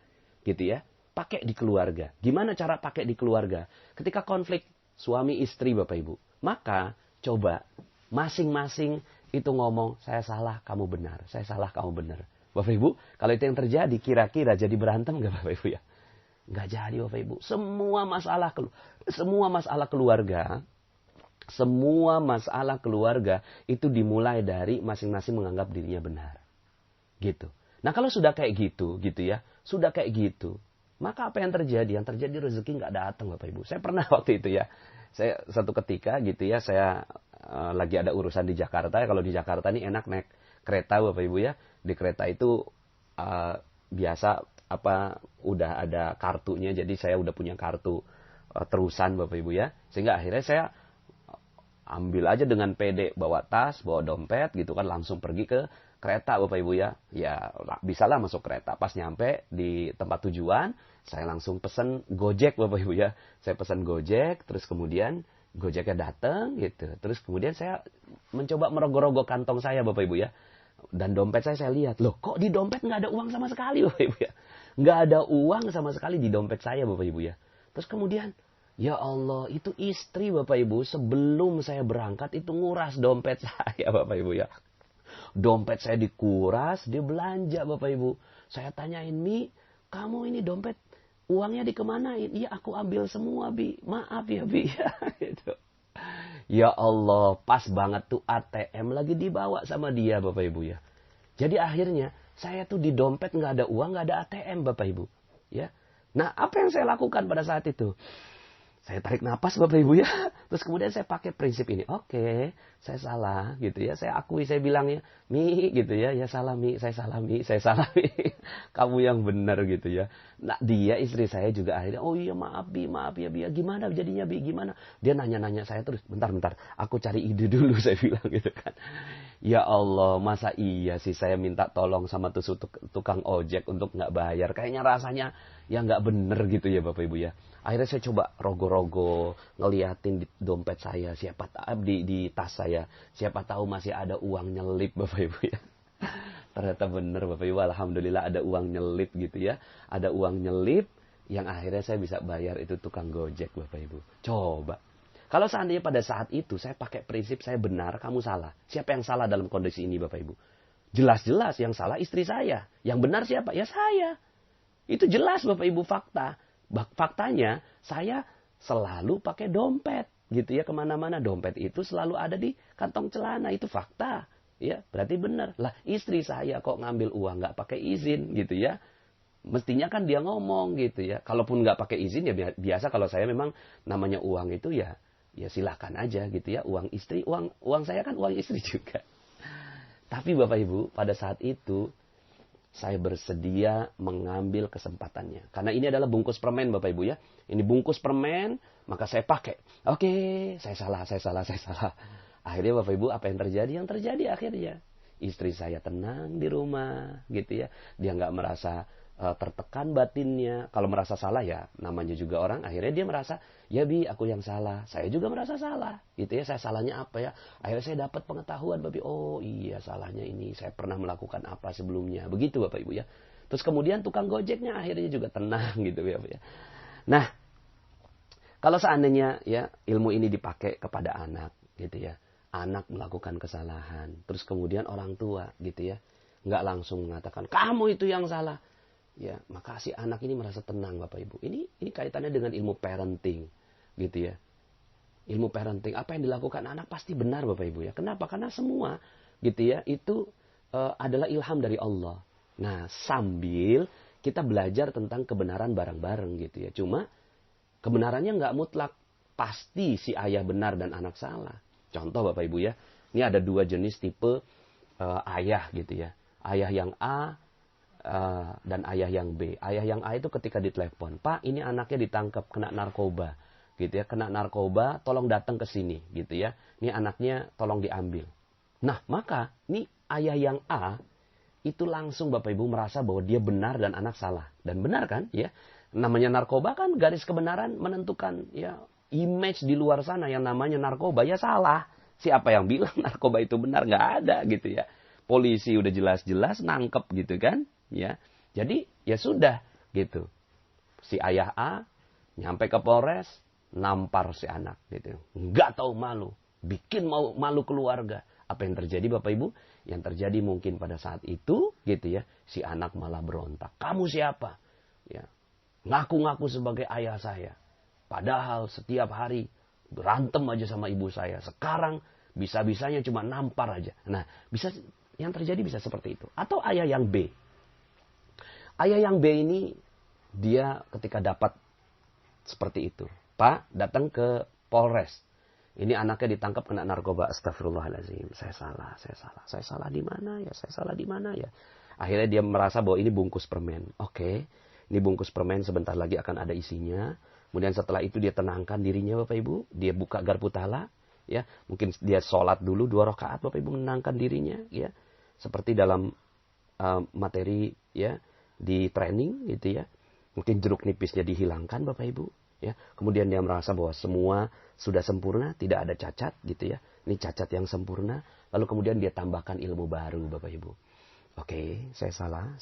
Gitu ya. Pakai di keluarga. Gimana cara pakai di keluarga? Ketika konflik suami istri Bapak Ibu. Maka coba masing-masing itu ngomong saya salah, kamu benar. Saya salah, kamu benar. Bapak Ibu, kalau itu yang terjadi kira-kira jadi berantem gak Bapak Ibu ya? Gak jadi Bapak Ibu. Semua masalah keluarga. Semua masalah keluarga itu dimulai dari masing-masing menganggap dirinya benar. Gitu. Nah kalau sudah kayak gitu ya. Sudah kayak gitu. Maka apa yang terjadi? Yang terjadi rezeki nggak datang Bapak Ibu. Saya pernah waktu itu ya. Saya satu ketika gitu ya. Saya lagi ada urusan di Jakarta. Kalau di Jakarta ini enak naik kereta Bapak Ibu ya. Di kereta itu biasa udah ada kartunya, jadi saya udah punya kartu terusan Bapak Ibu ya. Sehingga akhirnya saya ambil aja dengan pede, bawa tas, bawa dompet gitu kan, langsung pergi ke kereta Bapak Ibu ya. Ya bisalah masuk kereta. Pas nyampe di tempat tujuan, saya langsung pesen Gojek Bapak Ibu ya. Saya pesen Gojek, terus kemudian Gojeknya datang gitu. Terus kemudian saya mencoba merogoh-rogoh kantong saya Bapak Ibu ya. Dan dompet saya lihat, loh kok di dompet nggak ada uang sama sekali Bapak Ibu ya. Nggak ada uang sama sekali di dompet saya Bapak Ibu ya. Terus kemudian, ya Allah, itu istri Bapak Ibu sebelum saya berangkat itu nguras dompet saya Bapak Ibu ya. Dompet saya dikuras, dia belanja Bapak Ibu. Saya tanyain, Mi, kamu ini dompet uangnya dikemanain? Iya aku ambil semua Bi, maaf ya Bi. Gitu. Ya Allah, pas banget tuh ATM lagi dibawa sama dia Bapak Ibu ya. Jadi akhirnya saya tuh di dompet nggak ada uang, nggak ada ATM Bapak Ibu. Ya. Nah apa yang saya lakukan pada saat itu? Saya tarik napas Bapak Ibu ya. Terus kemudian saya pakai prinsip ini. Oke, saya salah gitu ya. Saya akui, saya bilang ya, Mi gitu ya. Ya salah Mi, saya salah Mi, saya salah Mi. Kamu yang benar gitu ya. Nah dia istri saya juga akhirnya, oh iya maaf Bi, maaf ya Bi. Gimana jadinya Bi, gimana? Dia nanya-nanya saya terus, bentar, aku cari ide dulu saya bilang gitu kan. Ya Allah, masa iya sih saya minta tolong sama tukang ojek untuk nggak bayar. Kayaknya rasanya ya nggak bener gitu ya Bapak Ibu ya. Akhirnya saya coba rogo-rogo, ngeliatin di dompet saya, siapa tahu di tas saya, siapa tahu masih ada uang nyelip Bapak Ibu ya. Ternyata bener Bapak Ibu, alhamdulillah ada uang nyelip gitu ya. Ada uang nyelip yang akhirnya saya bisa bayar itu tukang Gojek Bapak Ibu. Coba. Kalau seandainya pada saat itu saya pakai prinsip saya benar, kamu salah. Siapa yang salah dalam kondisi ini Bapak Ibu? Jelas-jelas yang salah istri saya. Yang benar siapa? Ya saya. Itu jelas Bapak Ibu fakta. Faktanya saya selalu pakai dompet gitu ya, kemana-mana dompet itu selalu ada di kantong celana, itu fakta ya, berarti benar lah. Istri saya kok ngambil uang nggak pakai izin gitu ya, mestinya kan dia ngomong gitu ya. Kalaupun nggak pakai izin ya biasa, kalau saya memang namanya uang itu ya silahkan aja gitu ya, uang istri, uang saya kan uang istri juga. Tapi Bapak Ibu pada saat itu saya bersedia mengambil kesempatannya. Karena ini adalah bungkus permen Bapak Ibu ya. Ini bungkus permen, maka saya pakai. Oke, saya salah. Akhirnya Bapak Ibu apa yang terjadi? Yang terjadi akhirnya istri saya tenang di rumah gitu ya. Dia nggak merasa tertekan batinnya. Kalau merasa salah ya namanya juga orang. Akhirnya dia merasa, ya Bi aku yang salah. Saya juga merasa salah. Gitu ya, saya salahnya apa ya. Akhirnya saya dapat pengetahuan Bapak Ibu. Oh iya salahnya ini. Saya pernah melakukan apa sebelumnya. Begitu Bapak Ibu ya. Terus kemudian tukang Gojeknya akhirnya juga tenang gitu ya Bapak ya. Nah kalau seandainya ya ilmu ini dipakai kepada anak gitu ya. Anak melakukan kesalahan. Terus kemudian orang tua gitu ya. Nggak langsung mengatakan kamu itu yang salah. Ya, maka si anak ini merasa tenang Bapak Ibu. Ini kaitannya dengan ilmu parenting, gitu ya. Ilmu parenting, apa yang dilakukan anak pasti benar Bapak Ibu ya. Kenapa? Karena semua, gitu ya, itu adalah ilham dari Allah. Nah, sambil kita belajar tentang kebenaran bareng-bareng, gitu ya. Cuma kebenarannya nggak mutlak. Pasti si ayah benar dan anak salah. Contoh Bapak Ibu ya, ini ada dua jenis tipe ayah, gitu ya. Ayah yang A dan ayah yang B. Ayah yang A itu ketika ditelepon, Pak ini anaknya ditangkap kena narkoba, gitu ya, kena narkoba, tolong datang ke sini, gitu ya. Ini anaknya tolong diambil. Nah maka ini ayah yang A itu langsung Bapak Ibu merasa bahwa dia benar dan anak salah. Dan benar kan ya, namanya narkoba kan garis kebenaran menentukan ya image di luar sana yang namanya narkoba ya salah. Siapa yang bilang narkoba itu benar? Nggak ada gitu ya. Polisi udah jelas-jelas nangkep gitu kan. Ya, jadi ya sudah gitu. Si ayah A nyampe ke Polres, nampar si anak gitu. Nggak tahu malu, bikin malu keluarga. Apa yang terjadi Bapak Ibu? Yang terjadi mungkin pada saat itu gitu ya, si anak malah berontak. Kamu siapa? Ya, ngaku-ngaku sebagai ayah saya. Padahal setiap hari berantem aja sama ibu saya. Sekarang bisa-bisanya cuma nampar aja. Nah, yang terjadi bisa seperti itu. Atau ayah yang B. Ayah yang B ini, dia ketika dapat seperti itu, Pak datang ke Polres. Ini anaknya ditangkap kena narkoba. Astagfirullahaladzim. Saya salah. Saya salah di mana ya? Saya salah di mana ya? Akhirnya dia merasa bahwa ini bungkus permen. Oke. Ini bungkus permen sebentar lagi akan ada isinya. Kemudian setelah itu dia tenangkan dirinya Bapak Ibu. Dia buka garpu tala. Ya. Mungkin dia sholat dulu 2 rakaat Bapak Ibu, menenangkan dirinya. Ya. Seperti dalam materi ya di training gitu ya. Mungkin jeruk nipisnya dihilangkan Bapak Ibu. Ya, kemudian dia merasa bahwa semua sudah sempurna, tidak ada cacat gitu ya. Ini cacat yang sempurna. Lalu kemudian dia tambahkan ilmu baru Bapak Ibu. Oke, saya salah.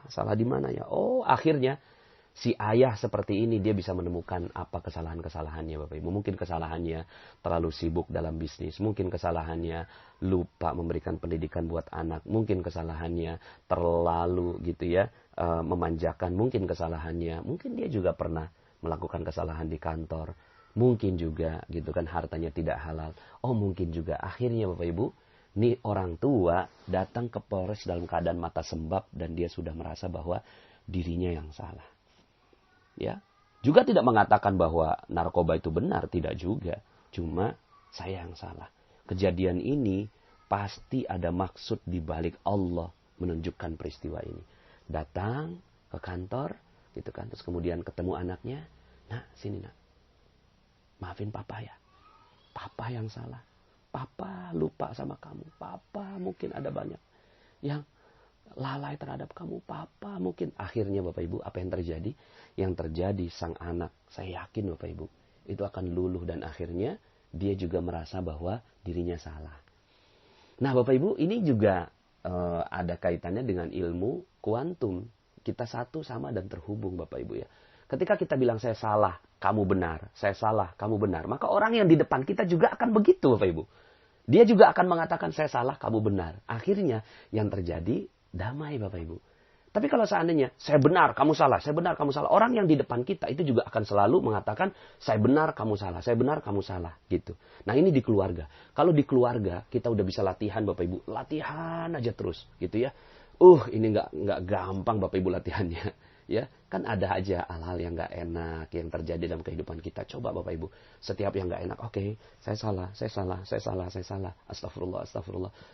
Salah di mana ya? Oh, akhirnya si ayah seperti ini dia bisa menemukan apa kesalahan-kesalahannya Bapak Ibu. Mungkin kesalahannya terlalu sibuk dalam bisnis. Mungkin kesalahannya lupa memberikan pendidikan buat anak. Mungkin kesalahannya terlalu gitu ya, memanjakan. Mungkin kesalahannya, mungkin dia juga pernah melakukan kesalahan di kantor. Mungkin juga gitu kan hartanya tidak halal. Oh mungkin juga akhirnya Bapak Ibu, nih orang tua datang ke Polres dalam keadaan mata sembab dan dia sudah merasa bahwa dirinya yang salah. Ya, juga tidak mengatakan bahwa narkoba itu benar, tidak juga. Cuma saya yang salah. Kejadian ini pasti ada maksud di balik Allah menunjukkan peristiwa ini. Datang ke kantor, gitu kan, terus kemudian ketemu anaknya. Nak, sini nak. Maafin papa ya. Papa yang salah. Papa lupa sama kamu. Papa mungkin ada banyak yang lalai terhadap kamu. Papa mungkin. Akhirnya Bapak Ibu, apa yang terjadi? Yang terjadi sang anak, saya yakin Bapak Ibu, itu akan luluh dan akhirnya dia juga merasa bahwa dirinya salah. Nah Bapak Ibu, ini juga ada kaitannya dengan ilmu kuantum. Kita satu sama dan terhubung Bapak Ibu ya. Ketika kita bilang saya salah, kamu benar. Saya salah, kamu benar. Maka orang yang di depan kita juga akan begitu Bapak Ibu. Dia juga akan mengatakan saya salah, kamu benar. Akhirnya yang terjadi damai Bapak Ibu. Tapi kalau seandainya saya benar, kamu salah, saya benar, kamu salah. Orang yang di depan kita itu juga akan selalu mengatakan saya benar, kamu salah, saya benar, kamu salah. Gitu. Nah ini di keluarga. Kalau di keluarga kita udah bisa latihan Bapak Ibu. Latihan aja terus gitu ya. Ini nggak gampang Bapak Ibu latihannya. Ya, kan ada aja hal-hal yang nggak enak yang terjadi dalam kehidupan kita. Coba Bapak Ibu, setiap yang nggak enak, oke, saya salah. Astagfirullah.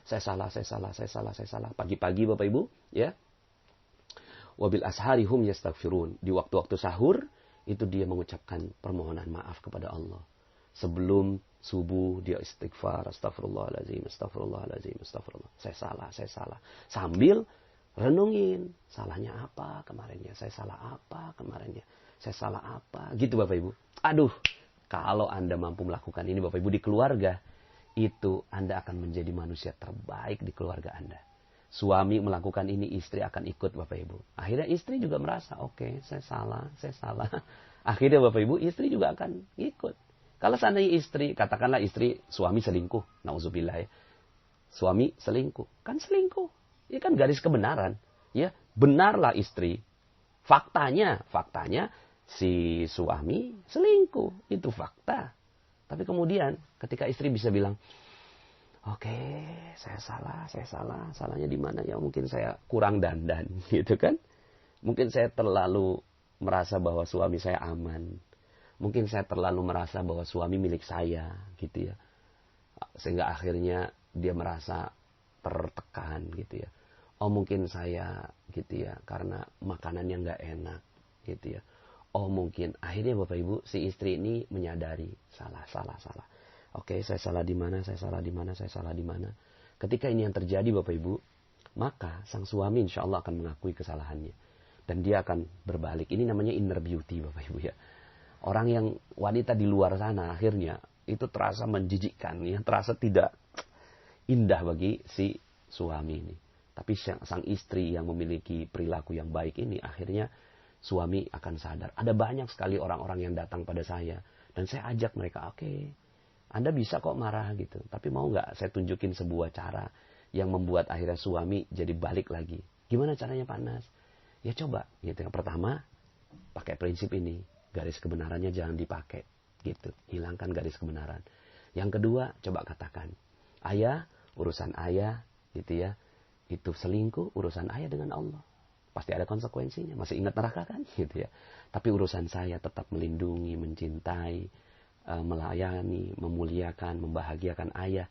Saya salah. Pagi-pagi Bapak Ibu, ya. Wabil ashari hum yastaghfirun. Di waktu-waktu sahur, itu dia mengucapkan permohonan maaf kepada Allah. Sebelum subuh dia istighfar, astagfirullahaladzim. Saya salah. Sambil renungin, salahnya apa kemarinnya, saya salah apa kemarinnya, saya salah apa, gitu Bapak Ibu. Aduh, kalau Anda mampu melakukan ini Bapak Ibu di keluarga, itu Anda akan menjadi manusia terbaik di keluarga Anda. Suami melakukan ini, istri akan ikut Bapak Ibu. Akhirnya istri juga merasa, oke, saya salah. Akhirnya Bapak Ibu, istri juga akan ikut. Kalau seandainya istri, katakanlah istri, suami selingkuh, nauzubillah ya. Suami selingkuh, kan selingkuh. Ini kan garis kebenaran. Ya, benarlah istri. Faktanya si suami selingkuh. Itu fakta. Tapi kemudian ketika istri bisa bilang, oke, saya salah. Salahnya di mana ya? Mungkin saya kurang dandan, gitu kan? Mungkin saya terlalu merasa bahwa suami saya aman. Mungkin saya terlalu merasa bahwa suami milik saya, gitu ya. Sehingga akhirnya dia merasa tertekan gitu ya. Oh mungkin saya gitu ya karena makanan yang nggak enak gitu ya. Oh mungkin akhirnya Bapak Ibu si istri ini menyadari salah. Oke, saya salah di mana? Ketika ini yang terjadi Bapak Ibu, maka sang suami insya Allah akan mengakui kesalahannya dan dia akan berbalik. Ini namanya inner beauty Bapak Ibu ya. Orang yang wanita di luar sana akhirnya itu terasa menjijikkan ya, terasa tidak indah bagi si suami ini. Tapi sang istri yang memiliki perilaku yang baik ini akhirnya suami akan sadar. Ada banyak sekali orang-orang yang datang pada saya dan saya ajak mereka, oke, Anda bisa kok marah gitu, tapi mau nggak saya tunjukin sebuah cara yang membuat akhirnya suami jadi balik lagi. Gimana caranya Pak Nas? Ya coba gitu. Yang pertama pakai prinsip ini, garis kebenarannya jangan dipakai gitu, hilangkan garis kebenaran. Yang kedua coba katakan, ayah, urusan ayah gitu ya, itu selingkuh, urusan ayah dengan Allah. Pasti ada konsekuensinya. Masih ingat neraka kan? Gitu ya. Tapi urusan saya tetap melindungi, mencintai melayani, memuliakan, membahagiakan ayah,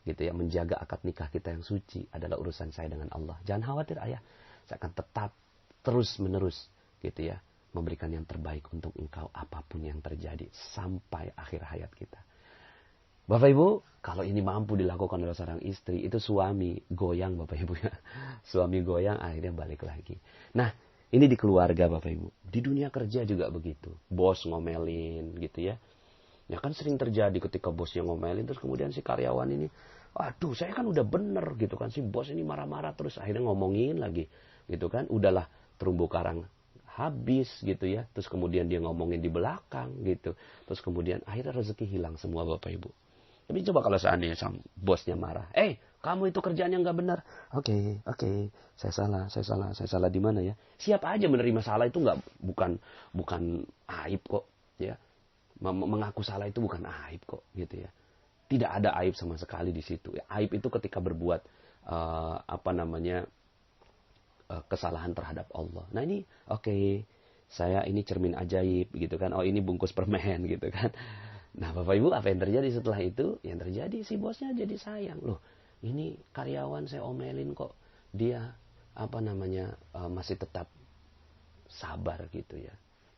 gitu ya, menjaga akad nikah kita yang suci adalah urusan saya dengan Allah. Jangan khawatir ayah, saya akan tetap terus menerus, gitu ya, memberikan yang terbaik untuk engkau apapun yang terjadi sampai akhir hayat kita. Bapak Ibu, kalau ini mampu dilakukan oleh seorang istri, itu suami goyang Bapak Ibu ya. Suami goyang akhirnya balik lagi. Nah, ini di keluarga Bapak Ibu. Di dunia kerja juga begitu. Bos ngomelin gitu ya. Ya kan sering terjadi ketika bosnya ngomelin, terus kemudian si karyawan ini, aduh saya kan udah bener gitu kan. Si bos ini marah-marah terus akhirnya ngomongin lagi gitu kan. Udahlah terumbu karang habis gitu ya. Terus kemudian dia ngomongin di belakang gitu. Terus kemudian akhirnya rezeki hilang semua Bapak Ibu. Tapi coba kalau seandainya sang bosnya marah. Kamu itu kerjaannya nggak benar. Oke, saya salah di mana ya? Siap aja menerima salah itu bukan aib kok, ya. Mengaku salah itu bukan aib kok, gitu ya. Tidak ada aib sama sekali di situ. Aib itu ketika berbuat kesalahan terhadap Allah. Nah ini, saya ini cermin ajaib, gitu kan. Oh ini bungkus permen, gitu kan. Nah Bapak Ibu, apa yang terjadi setelah itu? Yang terjadi si bosnya jadi sayang. Loh, ini karyawan saya omelin kok. Dia masih tetap sabar gitu ya.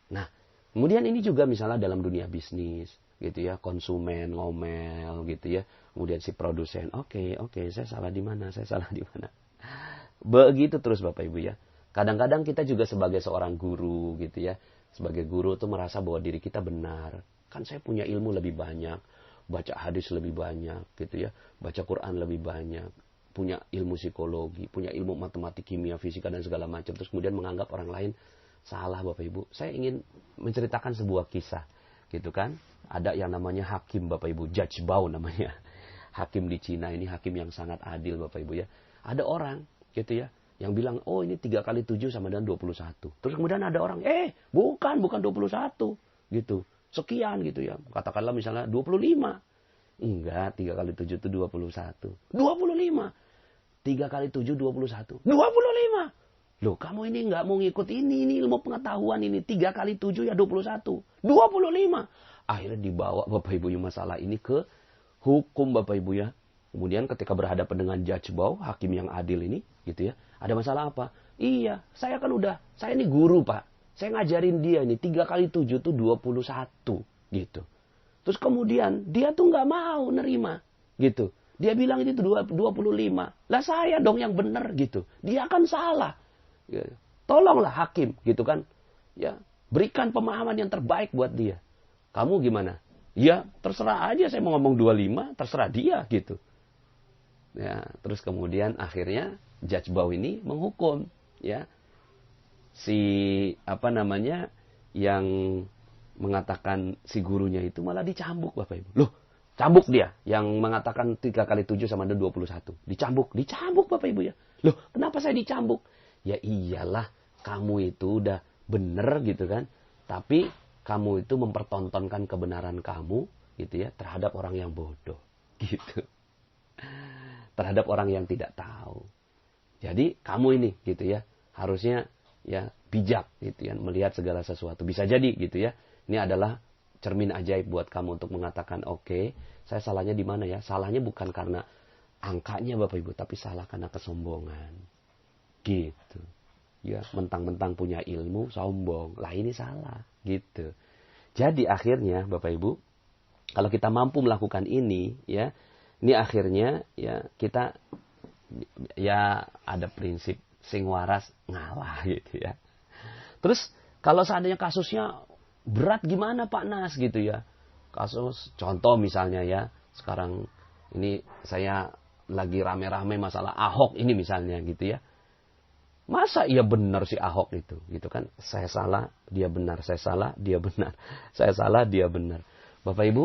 Nah, kemudian ini juga misalnya dalam dunia bisnis gitu ya, konsumen ngomel gitu ya. Kemudian si produsen, oke, saya salah di mana? Begitu terus Bapak Ibu ya. Kadang-kadang kita juga sebagai seorang guru gitu ya. Sebagai guru tuh merasa bahwa diri kita benar. Kan saya punya ilmu lebih banyak, baca hadis lebih banyak gitu ya, baca Quran lebih banyak, punya ilmu psikologi, punya ilmu matematik, kimia, fisika dan segala macam. Terus kemudian menganggap orang lain salah Bapak Ibu. Saya ingin menceritakan sebuah kisah gitu kan. Ada yang namanya hakim Bapak Ibu, Judge Bao namanya. Hakim di Cina ini hakim yang sangat adil Bapak Ibu ya. Ada orang gitu ya yang bilang, oh ini 3 kali 7 sama dengan 21. Terus kemudian ada orang, bukan 21 gitu. Sekian gitu ya. Katakanlah misalnya 25. Enggak, 3 kali 7 itu 21. 25. 3 kali 7, 21. 25. Loh, kamu ini enggak mau ngikut ini ilmu pengetahuan ini. 3 kali 7 ya 21. 25. Akhirnya dibawa Bapak Ibu masalah ini ke hukum Bapak Ibu ya. Kemudian ketika berhadapan dengan Judge Bao, hakim yang adil ini gitu ya. Ada masalah apa? Iya, saya ini guru Pak. Saya ngajarin dia ini 3 kali 7 itu 21 gitu. Terus kemudian dia tuh nggak mau nerima gitu. Dia bilang itu 25. Lah saya dong yang benar gitu. Dia kan salah. Ya. Tolonglah hakim gitu kan. Ya, berikan pemahaman yang terbaik buat dia. Kamu gimana? Ya, terserah aja saya mau ngomong 25, terserah dia gitu. Ya, terus kemudian akhirnya Judge Bao ini menghukum ya. Si yang mengatakan si gurunya itu malah dicambuk Bapak Ibu. Loh, cambuk dia yang mengatakan 3 kali 7 sama dengan 21. Dicambuk Bapak Ibu ya. Loh, kenapa saya dicambuk? Ya iyalah, kamu itu udah bener gitu kan. Tapi kamu itu mempertontonkan kebenaran kamu gitu ya terhadap orang yang bodoh gitu. Terhadap orang yang tidak tahu. Jadi kamu ini gitu ya, harusnya ya bijak gitu ya, melihat segala sesuatu. Bisa jadi gitu ya. Ini adalah cermin ajaib buat kamu untuk mengatakan, oke, saya salahnya di mana ya? Salahnya bukan karena angkanya Bapak Ibu, tapi salah karena kesombongan. Gitu. Ya, mentang-mentang punya ilmu, sombong. Lah ini salah, gitu. Jadi akhirnya Bapak Ibu, kalau kita mampu melakukan ini, ya, ini akhirnya ya kita ya ada prinsip sing waras ngalah gitu ya. Terus kalau seandainya kasusnya berat gimana Pak Nas gitu ya. Kasus contoh misalnya ya, sekarang ini saya lagi rame-rame masalah Ahok ini misalnya gitu ya. Masa iya benar si Ahok itu gitu kan. Saya salah, dia benar. Saya salah, dia benar. Saya salah, dia benar. Bapak Ibu,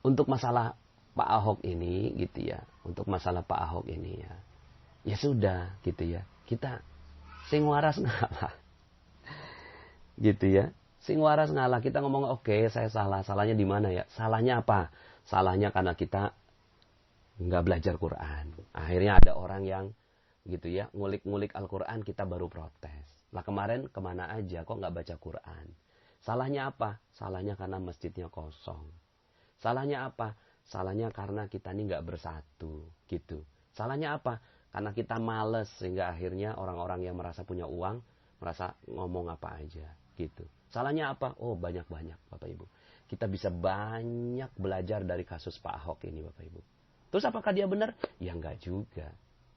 untuk masalah Pak Ahok ini gitu ya. Untuk masalah Pak Ahok ini ya. Ya sudah gitu ya. Kita sing waras ngalah. Gitu ya. Sing waras ngalah. Kita ngomong oke, saya salah. Salahnya di mana ya? Salahnya apa? Salahnya karena kita nggak belajar Quran. Akhirnya ada orang yang gitu ya, ngulik-ngulik Al-Quran, kita baru protes. Lah kemarin kemana aja kok nggak baca Quran? Salahnya apa? Salahnya karena masjidnya kosong. Salahnya apa? Salahnya karena kita ini nggak bersatu, gitu. Salahnya apa? Karena kita males sehingga akhirnya orang-orang yang merasa punya uang merasa ngomong apa aja, gitu. Salahnya apa? Oh, banyak-banyak, Bapak Ibu. Kita bisa banyak belajar dari kasus Pak Ahok ini, Bapak Ibu. Terus apakah dia benar? Ya enggak juga.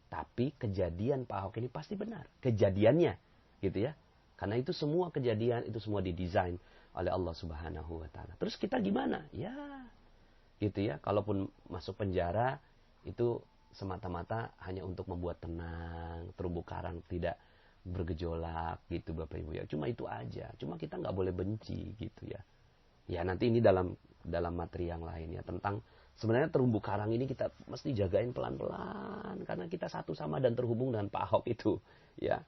Tapi kejadian Pak Ahok ini pasti benar. Kejadiannya, gitu ya. Karena itu semua kejadian, itu semua didesain oleh Allah Subhanahu wa Ta'ala. Terus kita gimana? Ya, gitu ya. Kalaupun masuk penjara, itu semata-mata hanya untuk membuat tenang, terumbu karang tidak bergejolak, gitu Bapak Ibu ya. Cuma itu aja. Cuma kita nggak boleh benci, gitu ya. Ya nanti ini dalam materi yang lain ya. Tentang sebenarnya terumbu karang ini kita mesti jagain pelan-pelan. Karena kita satu sama dan terhubung dengan Pak Ahok itu. Ya.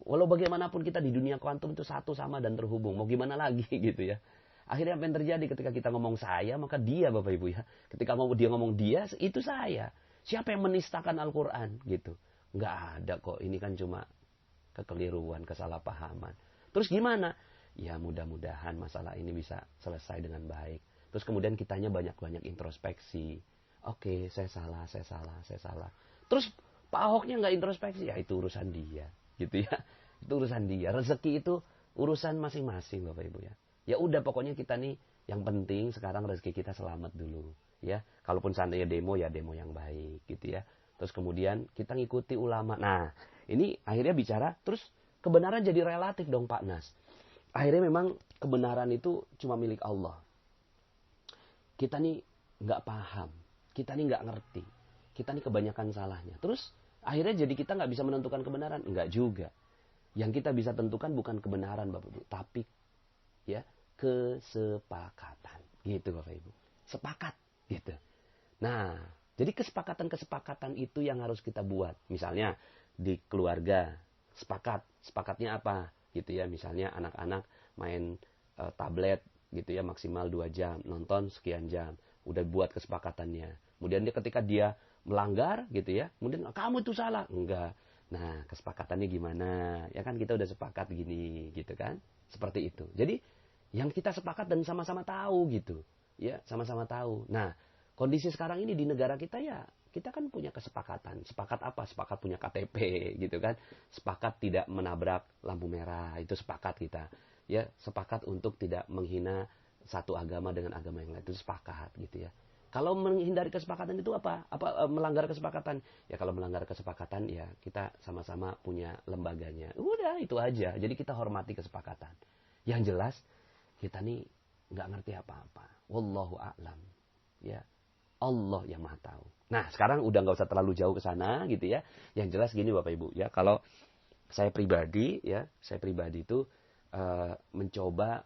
Walau bagaimanapun kita di dunia kuantum itu satu sama dan terhubung. Mau gimana lagi gitu ya. Akhirnya apa yang terjadi ketika kita ngomong saya, maka dia Bapak Ibu ya. Ketika dia ngomong dia, itu saya. Siapa yang menistakan Al-Quran gitu. Nggak ada kok. Ini kan cuma kekeliruan, kesalahpahaman. Terus gimana? Ya mudah-mudahan masalah ini bisa selesai dengan baik. Terus kemudian kitanya banyak-banyak introspeksi. Oke, saya salah. Terus Pak Ahoknya nggak introspeksi, ya itu urusan dia, gitu ya. Itu urusan dia. Rezeki itu urusan masing-masing, Bapak Ibu ya. Ya udah pokoknya kita nih yang penting sekarang rezeki kita selamat dulu, ya. Kalaupun seandainya demo ya demo yang baik, gitu ya. Terus kemudian kita ngikuti ulama. Nah, ini akhirnya bicara terus kebenaran jadi relatif dong Pak Nas. Akhirnya memang kebenaran itu cuma milik Allah. Kita nih nggak paham, kita nih nggak ngerti, kita nih kebanyakan salahnya. Terus akhirnya jadi kita nggak bisa menentukan kebenaran, nggak juga. Yang kita bisa tentukan bukan kebenaran Bapak Ibu, tapi ya kesepakatan, gitu Bapak Ibu. Sepakat, gitu. Nah, jadi kesepakatan itu yang harus kita buat. Misalnya di keluarga sepakatnya apa? Gitu ya, misalnya anak-anak main tablet gitu ya maksimal 2 jam, nonton sekian jam, udah buat kesepakatannya. Kemudian ketika dia melanggar gitu ya, kemudian kamu itu salah, enggak. Nah, kesepakatannya gimana? Ya kan kita udah sepakat gini gitu kan? Seperti itu. Jadi yang kita sepakat dan sama-sama tahu gitu. Ya, sama-sama tahu. Nah, kondisi sekarang ini di negara kita ya, kita kan punya kesepakatan. Sepakat apa? Sepakat punya KTP gitu kan. Sepakat tidak menabrak lampu merah, itu sepakat kita. Ya, sepakat untuk tidak menghina satu agama dengan agama yang lain, itu sepakat gitu ya. Kalau menghindari kesepakatan itu apa? Melanggar kesepakatan? Ya kalau melanggar kesepakatan ya kita sama-sama punya lembaganya. Udah itu aja. Jadi kita hormati kesepakatan. Yang jelas kita nih nggak ngerti apa-apa. Wallahu a'lam. Ya. Allah yang Maha tahu. Nah, sekarang udah nggak usah terlalu jauh ke sana gitu ya. Yang jelas gini Bapak Ibu ya, kalau saya pribadi itu mencoba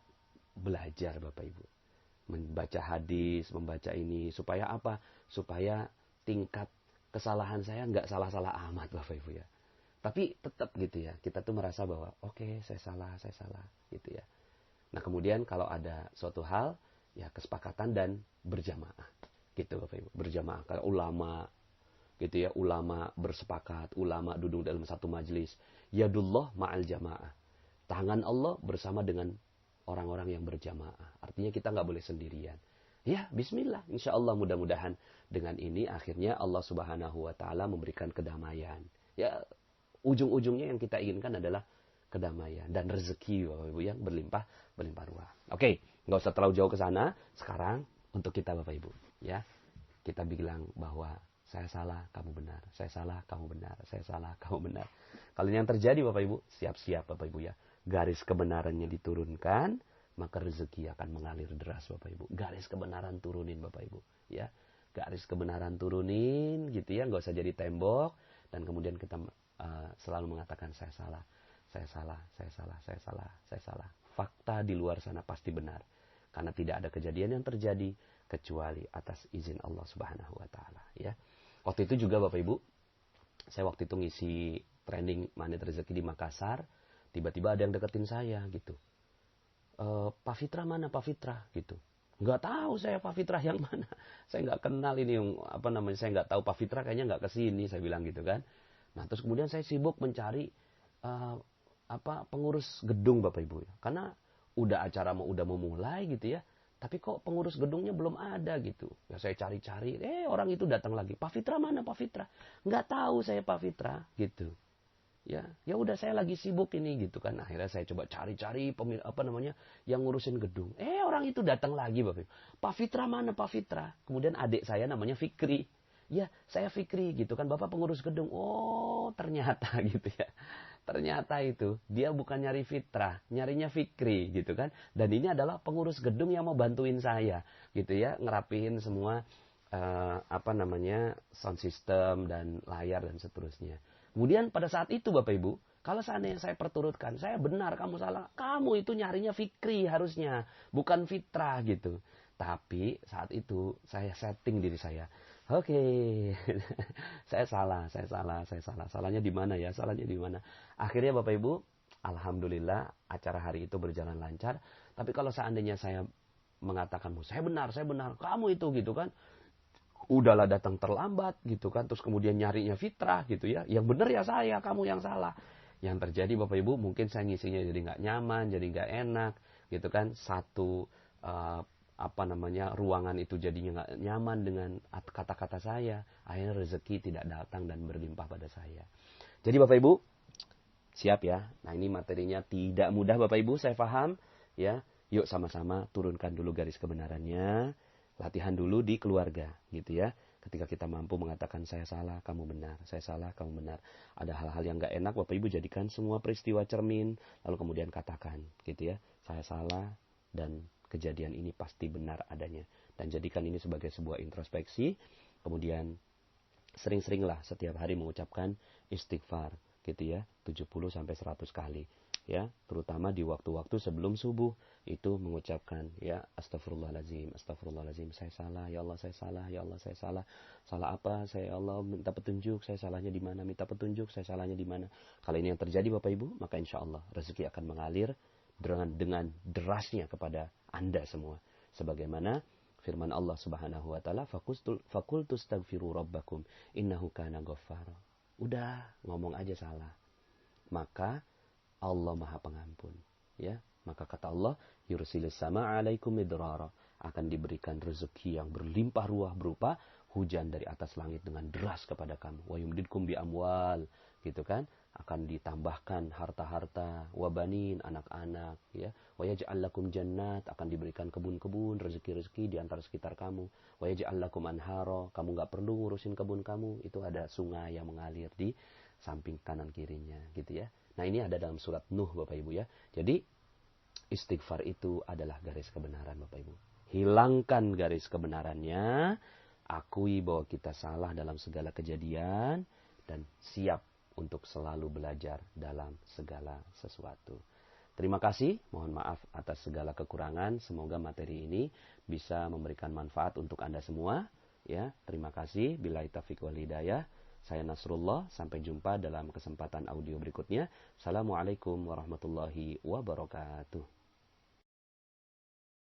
belajar Bapak Ibu. Membaca hadis, membaca ini supaya apa? Supaya tingkat kesalahan saya nggak salah-salah amat Bapak Ibu ya. Tapi tetap gitu ya, kita tuh merasa bahwa oke, saya salah gitu ya. Nah, kemudian kalau ada suatu hal ya kesepakatan dan berjamaah. Gitu Bapak Ibu, berjamaah. Kalau ulama gitu ya, ulama bersepakat, ulama duduk dalam satu majelis. Yadullah ma'al jamaah. Tangan Allah bersama dengan orang-orang yang berjamaah. Artinya kita nggak boleh sendirian. Ya, bismillah. Insya Allah mudah-mudahan dengan ini akhirnya Allah Subhanahu wa Ta'ala memberikan kedamaian. Ya, ujung-ujungnya yang kita inginkan adalah kedamaian dan rezeki Bapak Ibu yang berlimpah ruah. Oke, nggak usah terlalu jauh ke sana. Sekarang untuk kita Bapak Ibu, ya. Kita bilang bahwa saya salah, kamu benar. Saya salah, kamu benar. Saya salah, kamu benar. Kalau yang terjadi Bapak Ibu, siap-siap Bapak Ibu ya. Garis kebenarannya diturunkan, maka rezeki akan mengalir deras Bapak Ibu. Garis kebenaran turunin Bapak Ibu, ya. Garis kebenaran turunin gitu ya, nggak usah jadi tembok dan kemudian kita selalu mengatakan saya salah. Fakta di luar sana pasti benar. Karena tidak ada kejadian yang terjadi kecuali atas izin Allah Subhanahu wa Ta'ala, ya. Waktu itu juga Bapak Ibu, saya waktu itu ngisi training Magnet Rezeki di Makassar, tiba-tiba ada yang deketin saya gitu. Pak Fitra mana Pak Fitra gitu. Nggak tahu saya Pak Fitra yang mana. Saya nggak kenal ini yang saya nggak tahu Pak Fitra kayaknya nggak kesini, saya bilang gitu kan. Nah terus kemudian saya sibuk mencari pengurus gedung Bapak Ibu ya. Karena udah acara udah mau mulai gitu ya. Tapi kok pengurus gedungnya belum ada gitu. Ya saya cari-cari, orang itu datang lagi. Pak Fitra mana Pak Fitra? Nggak tahu saya Pak Fitra gitu. Ya udah saya lagi sibuk ini gitu kan. Akhirnya saya coba cari-cari yang ngurusin gedung. Orang itu datang lagi Bapak. Pak Fitra mana Pak Fitra? Kemudian adik saya namanya Fikri. Ya, saya Fikri gitu kan, Bapak pengurus gedung. Oh, ternyata gitu ya. Ternyata itu dia bukan nyari Fitra, nyarinya Fikri gitu kan. Dan ini adalah pengurus gedung yang mau bantuin saya gitu ya, ngerapihin semua sound system dan layar dan seterusnya. Kemudian pada saat itu Bapak Ibu, kalau seandainya saya perturutkan, saya benar, kamu salah. Kamu itu nyarinya Fikri harusnya, bukan Fitra gitu. Tapi saat itu saya setting diri saya. Oke, saya salah. Salahnya di mana ya? Salahnya di mana? Akhirnya Bapak Ibu, alhamdulillah acara hari itu berjalan lancar. Tapi kalau seandainya saya mengatakan, saya benar, kamu itu gitu kan. Udahlah datang terlambat gitu kan, terus kemudian nyarinya Fitrah gitu ya, yang benar ya saya, kamu yang salah. Yang terjadi Bapak Ibu, mungkin saya ngisinya jadi nggak nyaman, jadi nggak enak gitu kan. Satu ruangan itu jadinya nggak nyaman dengan kata-kata saya, akhirnya rezeki tidak datang dan berlimpah pada saya. Jadi Bapak Ibu siap ya. Nah ini materinya tidak mudah Bapak Ibu, saya paham ya. Yuk sama-sama turunkan dulu garis kebenarannya. Latihan dulu di keluarga gitu ya. Ketika kita mampu mengatakan saya salah, kamu benar. Saya salah, kamu benar. Ada hal-hal yang gak enak, Bapak Ibu jadikan semua peristiwa cermin. Lalu kemudian katakan gitu ya. Saya salah dan kejadian ini pasti benar adanya. Dan jadikan ini sebagai sebuah introspeksi. Kemudian sering-seringlah setiap hari mengucapkan istighfar gitu ya. 70-100 kali. Ya, terutama di waktu-waktu sebelum subuh itu mengucapkan ya astagfirullahalazim, saya salah, ya Allah saya salah, ya Allah saya salah. Salah apa? Saya ya Allah minta petunjuk, saya salahnya di mana? Minta petunjuk, saya salahnya di mana? Kalau ini yang terjadi Bapak Ibu, maka insya Allah rezeki akan mengalir dengan derasnya kepada Anda semua. Sebagaimana firman Allah Subhanahu wa taala, faqultu astaghfiru rabbakum innahu kana ghaffara. Udah, ngomong aja salah. Maka Allah Maha Pengampun, ya. Maka kata Allah, yursilis sama alaikum midrara, akan diberikan rezeki yang berlimpah ruah berupa hujan dari atas langit dengan deras kepada kamu. Wa yumdidkum bi amwal, gitu kan? Akan ditambahkan harta-harta, wabanin, anak-anak, ya. Wa yaj'al lakum jannat, akan diberikan kebun-kebun, rezeki-rezeki di antara sekitar kamu. Wa yaj'al lakum anhara, kamu enggak perlu ngurusin kebun kamu, itu ada sungai yang mengalir di samping kanan kirinya, gitu ya. Nah ini ada dalam surat Nuh Bapak Ibu ya. Jadi istighfar itu adalah garis kebenaran Bapak Ibu. Hilangkan garis kebenarannya. Akui bahwa kita salah dalam segala kejadian. Dan siap untuk selalu belajar dalam segala sesuatu. Terima kasih. Mohon maaf atas segala kekurangan. Semoga materi ini bisa memberikan manfaat untuk Anda semua. Ya, terima kasih. Billahi taufiq wal hidayah. Saya Nasrullah, sampai jumpa dalam kesempatan audio berikutnya. Assalamualaikum warahmatullahi wabarakatuh.